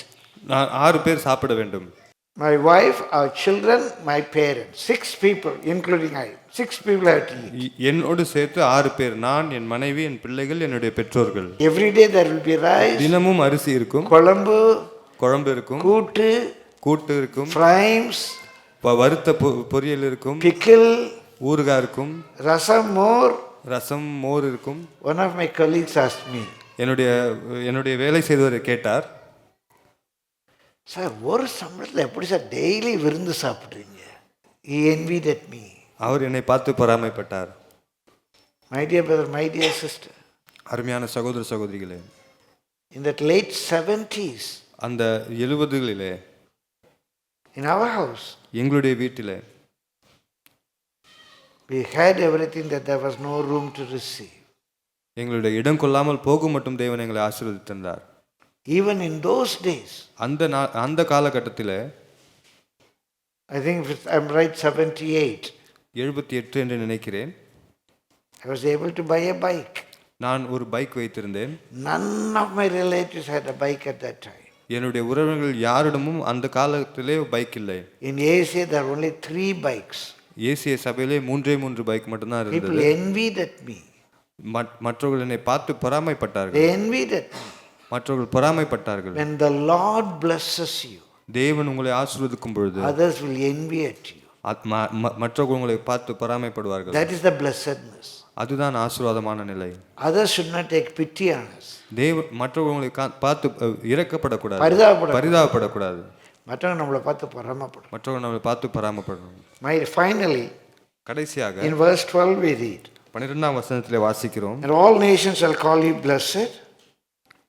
S3: நான் 6 பேர் சாப்பிட வேண்டும்.
S2: My wife, our children, my parents, 6 people, including I. 6 people have to eat.
S3: என்னோடு சேர்த்து 6 பேர், நான், என் மனைவி, என் பிள்ளைகள், என்னுடைய பெற்றோர்கள்.
S2: Every day there will be rice,
S3: தினமும் அரிசி இருக்கும்,
S2: குழம்பு,
S3: குழம்பு இருக்கும், கூட்டு இருக்கும்,
S2: fries,
S3: வறுத்த பொரியல் இருக்கும்,
S2: pickle,
S3: ஊறுகாய் இருக்கும்,
S2: rasam,
S3: ரசம், மோர் இருக்கும்.
S2: One of my colleagues asked me,
S3: என்னுடைய வேலை செய்தவரை கேட்டார்,
S2: சார் ஒரு சம்பளத்தில் எப்படி சார் டெய்லி விருந்து சாப்பிட்றீங்க? He envied at me.
S3: அவர் என்னை பார்த்து பொறாமைப்பட்டார்.
S2: My dear brother, my dear sister,
S3: அருமையான சகோதர சகோதரிகளே,
S2: in that late 70s,
S3: அந்த 70களிலே
S2: in our house,
S3: எங்களுடைய வீட்டிலே
S2: we had everything that there was no room to receive.
S3: எங்களுடைய இடம் கொள்ளாமல் போகும் மட்டும் தேவன் எங்களை ஆசீர்வதித்தார்.
S2: Even in those days,
S3: அந்த காலகட்டத்தில்,
S2: I think if I'm right, 78,
S3: 78 என்று நினைக்கிறேன்,
S2: I was able to buy a bike.
S3: நான் ஒரு பைக் வைத்திருந்தேன்.
S2: None of my relatives had a bike at that time.
S3: என்னுடைய உறவினர்கள் யாரிடமும் அந்த காலத்திலே பைக் இல்லை.
S2: In Asia there are only 3 bikes.
S3: ஏசிய சபையிலே 3 பைக் மட்டும்தான் இருந்தது.
S2: People envied at me.
S3: மற்றவர்கள் என்னை பார்த்து பொறாமைப்பட்டார்கள்.
S2: They envied at me.
S3: மற்றவர்கள் பொறாமைப்பட்டார்கள்.
S2: When the Lord blesses you,
S3: தேவன் உங்களை ஆசீர்வதிக்கும் பொழுது
S2: others will envy at you.
S3: மற்றவர்கள் உங்களை பார்த்து பொறாமைப்படுவார்கள்.
S2: That is the blessedness.
S3: அதுதான் ஆசீர்வாதமான நிலை.
S2: Others should not take pity on us.
S3: தேவன் மற்றவர்களை பார்த்து இரக்கப்படக்கூடாது, பரிதாபப்படக்கூடாது.
S2: மற்றவங்க நம்மளை பார்த்து பொறாமைப்படும்.
S3: மற்றவர்கள் நம்மளை பார்த்து பொறாமைப்படணும்.
S2: Finally,
S3: கடைசியாக
S2: in verse 12 we read,
S3: 12ஆம் வசனத்திலே வாசிக்கிறோம்,
S2: and all nations shall call you blessed,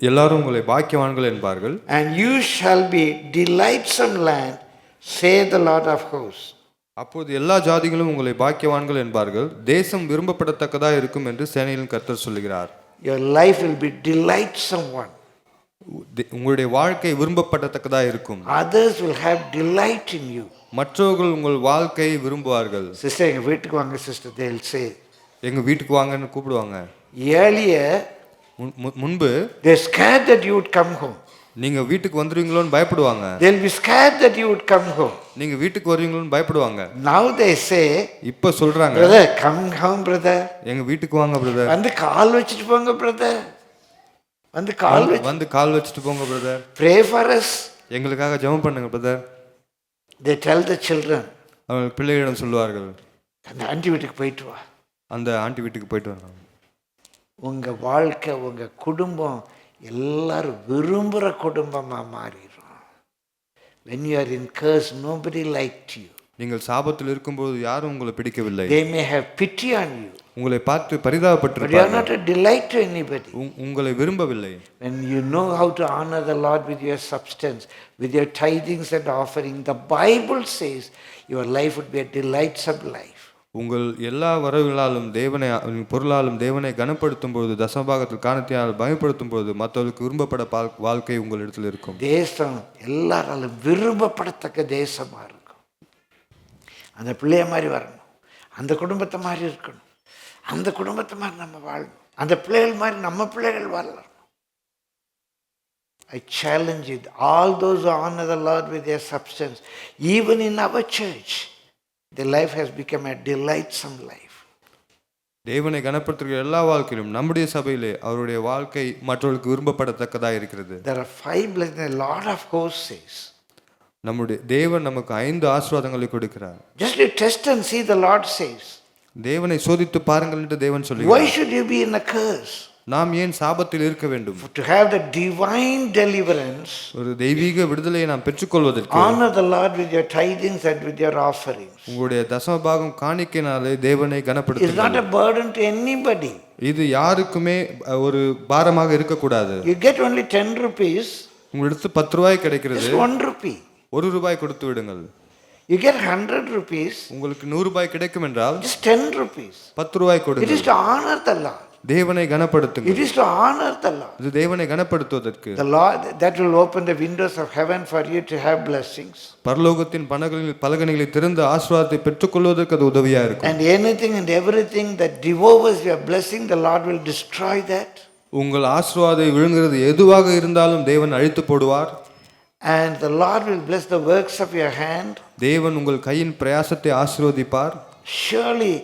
S3: எல்லாரும் உங்களை பாக்கியவான்கள் என்பார்கள்,
S2: and you shall be delightsome land, say the Lord of hosts.
S3: அப்போது எல்லா ஜாதிகளும் உங்களை பாக்கியவான்கள் என்பார்கள், தேசம் விரும்பப்படத்தக்கதா இருக்கும் என்று சேனையின் கர்த்தர் சொல்லுகிறார்.
S2: Your life will be delightsome one.
S3: உங்களுடைய வாழ்க்கை விரும்பப்படத்தக்கதா இருக்கும்.
S2: Others will have delight in you.
S3: மற்றவர்கள் உங்கள் வாழ்க்கையை விரும்புவார்கள்.
S2: Sister, எங்க வீட்டுக்கு வாங்க sister, they will say.
S3: எங்க வீட்டுக்கு வாங்கன்னு கூப்பிடுவாங்க.
S2: Earlier,
S3: முன்பு
S2: they scared that you would come home.
S3: நீங்க வீட்டுக்கு வந்துருவீங்களோன்னு பயப்படுவாங்க.
S2: They'll be scared that you would come home.
S3: நீங்க வீட்டுக்கு வருவீங்களோன்னு பயப்படுவாங்க.
S2: Now they say,
S3: இப்ப சொல்றாங்க,
S2: brother, come home brother.
S3: எங்க வீட்டுக்கு வாங்க பிரதர்.
S2: வந்து கால் வச்சிட்டு போங்க brother. வந்து கால்
S3: வச்சிட்டு போங்க பிரதர்.
S2: Pray for us.
S3: எங்களுக்காக ஜெபம் பண்ணுங்க brother.
S2: They tell the children.
S3: அவங்க பிள்ளைகளிடம் சொல்வார்கள்,
S2: அந்த ஆண்டி வீட்டுக்கு போயிட்டு வா.
S3: அந்த ஆண்டி வீட்டுக்கு போயிட்டு வாங்க.
S2: உங்க வாழ்க்கை, உங்க குடும்பம் எல்லாரும் விரும்புகிற குடும்பமா மாறிடும். When you are in curse, nobody liked you.
S3: நீங்கள் சாபத்தில் இருக்கும்போது யாரும் உங்களை பிடிக்கவில்லை.
S2: They may have pity on you.
S3: உங்களை பார்த்து
S2: But you are
S3: பரிதாபப்பட்டிருப்பார்கள்.
S2: not a delight to anybody.
S3: உங்களை விரும்பவில்லை.
S2: When you know how to honor the Lord with your substance, with your tithings and offering, the Bible says your life would be a delightsome life.
S3: உங்கள் எல்லா வரவுகளாலும் தேவனை பொருளாலும் தேவனை கனப்படுத்தும் பொழுது தசமபாகத்தில் காரணத்தினால் பயப்படுத்தும் பொழுது மற்றவர்களுக்கு விரும்பப்பட வாழ்க்கை உங்களிடத்தில் இருக்கும்.
S2: தேசம் எல்லாராலும் விரும்பப்படத்தக்க தேசமா இருக்கும். அந்த பிள்ளைய மாதிரி வரணும், அந்த குடும்பத்தை மாதிரி இருக்கணும், அந்த குடும்பத்தை மாதிரி நம்ம வாழணும், அந்த பிள்ளைகள் மாதிரி நம்ம பிள்ளைகள் வாழலாம். I challenge you, all those who honor the Lord with their substance, even in our church, their life has become a delightsome life.
S3: தேவனை கனப்படுத்துகிற எல்லா வாழ்க்கையிலும் நம்முடைய சபையிலே அவருடைய வாழ்க்கை மற்றவர்களுக்கு விரும்பப்படத்தக்கதாக இருக்கிறது.
S2: There are 5 blessings, a lot of hosts says.
S3: நம்முடைய தேவன் நமக்கு 5 ஆசீர்வாதங்களை கொடுக்கிறார்.
S2: Just you test and see, the Lord says.
S3: தேவனை சோதித்து பாருங்கள் என்று தேவன்
S2: Why
S3: சொல்லுகிறார்.
S2: should you be in a curse?
S3: நாம் ஏன் சாபத்தில் இருக்க வேண்டும்?
S2: To have the divine deliverance,
S3: ஒரு தெய்வீக விடுதலையை நாம் பெற்றுக்கொள்வதற்கு
S2: honor the Lord with your tithings and with your offerings.
S3: உங்களுடைய தசமபாகம் காணிக்கையினாலே தேவனை
S2: It's not
S3: கனப்படுத்துங்கள்.
S2: a burden to anybody.
S3: இது யாருக்குமே ஒரு பாரமாக இருக்கக்கூடாது.
S2: You get only 10 rupees,
S3: உங்களுக்கு 10 ரூபாய் கிடைக்கிறது,
S2: just 1 rupee.
S3: 1 ரூபாய் கொடுத்து விடுங்கள்.
S2: You get 100 rupees,
S3: உங்களுக்கு 100 ரூபாய் கிடைக்கும் என்றால்
S2: just 10 rupees.
S3: 10 ரூபாய்
S2: It
S3: கொடுங்கள்.
S2: is to honor the Lord.
S3: தேவனை
S2: It
S3: கனப்படுத்துங்கள்.
S2: is to honor the Lord.
S3: இது தேவனை கனப்படுத்துவதற்கு
S2: The Lord, that will open the windows of heaven for you to have blessings.
S3: பரலோகத்தின் பலகணிகளை திறந்து ஆசீர்வாதத்தை பெற்றுக்கொள்வதற்கு அது உதவியா இருக்கும்.
S2: And anything and everything that devours your blessing, the Lord will destroy that.
S3: உங்கள் ஆசீர்வாதத்தை விழுங்குறது எதுவாக இருந்தாலும் தேவன் அழித்து போடுவார்.
S2: And the Lord will bless the works of your hand.
S3: தேவன் உங்கள் கையின் பிரயாசத்தை ஆசீர்வதிப்பார்.
S2: Surely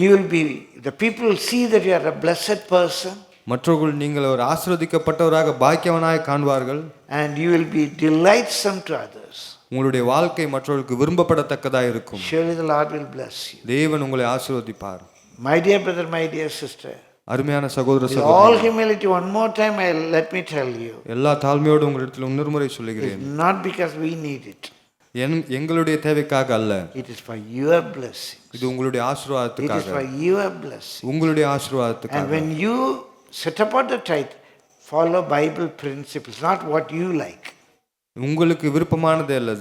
S2: you will be, the people will see that you are a blessed person.
S3: மற்றவர்கள் நீங்கள் ஒரு ஆசீர்வதிக்கப்பட்டவராக பாக்கியவனாய் காண்பார்கள்.
S2: And you will be delightsome to others.
S3: உங்களுடைய வாழ்க்கை மற்றவர்களுக்கு விரும்பப்படத்தக்கதாக இருக்கும்.
S2: Surely the Lord will bless you.
S3: தேவன் உங்களை ஆசீர்வதிப்பார்.
S2: My dear brother, my dear sister,
S3: அருமையான சகோதர
S2: with
S3: சகோதரி,
S2: all humility, one more time, let me tell you,
S3: எல்லா தாழ்மையோடு உங்களிடத்தில் இன்னொரு முறை சொல்லுகிறேன்.
S2: it's not because we need it.
S3: எங்களுடைய தேவைக்காக அல்ல,
S2: It is for your blessing.
S3: இது உங்களுடைய
S2: It is
S3: ஆசீர்வாதத்துக்காக,
S2: for your blessing.
S3: உங்களுடைய
S2: And
S3: ஆசீர்வாதத்துக்காக.
S2: when you set apart the tithe, follow Bible principles, not what you like.
S3: உங்களுக்கு விருப்பமானதே அல்ல,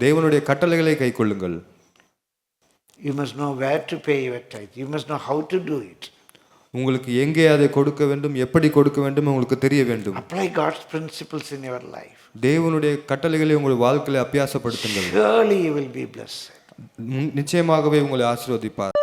S3: தேவனுடைய கட்டளைகளை கைக்கொள்ளுங்கள்.
S2: You must know where to pay your tithe. You must know how to do it.
S3: உங்களுக்கு எங்கே அதை கொடுக்க வேண்டும், எப்படி கொடுக்க வேண்டும் உங்களுக்கு தெரிய வேண்டும்.
S2: Apply God's principles in your life.
S3: தேவனுடைய கட்டளைகளை உங்கள் வாழ்க்கையில அபியாசப்படுத்துங்கள்.
S2: Surely you will be blessed.
S3: நிச்சயமாகவே உங்களை ஆசீர்வதிப்பார்.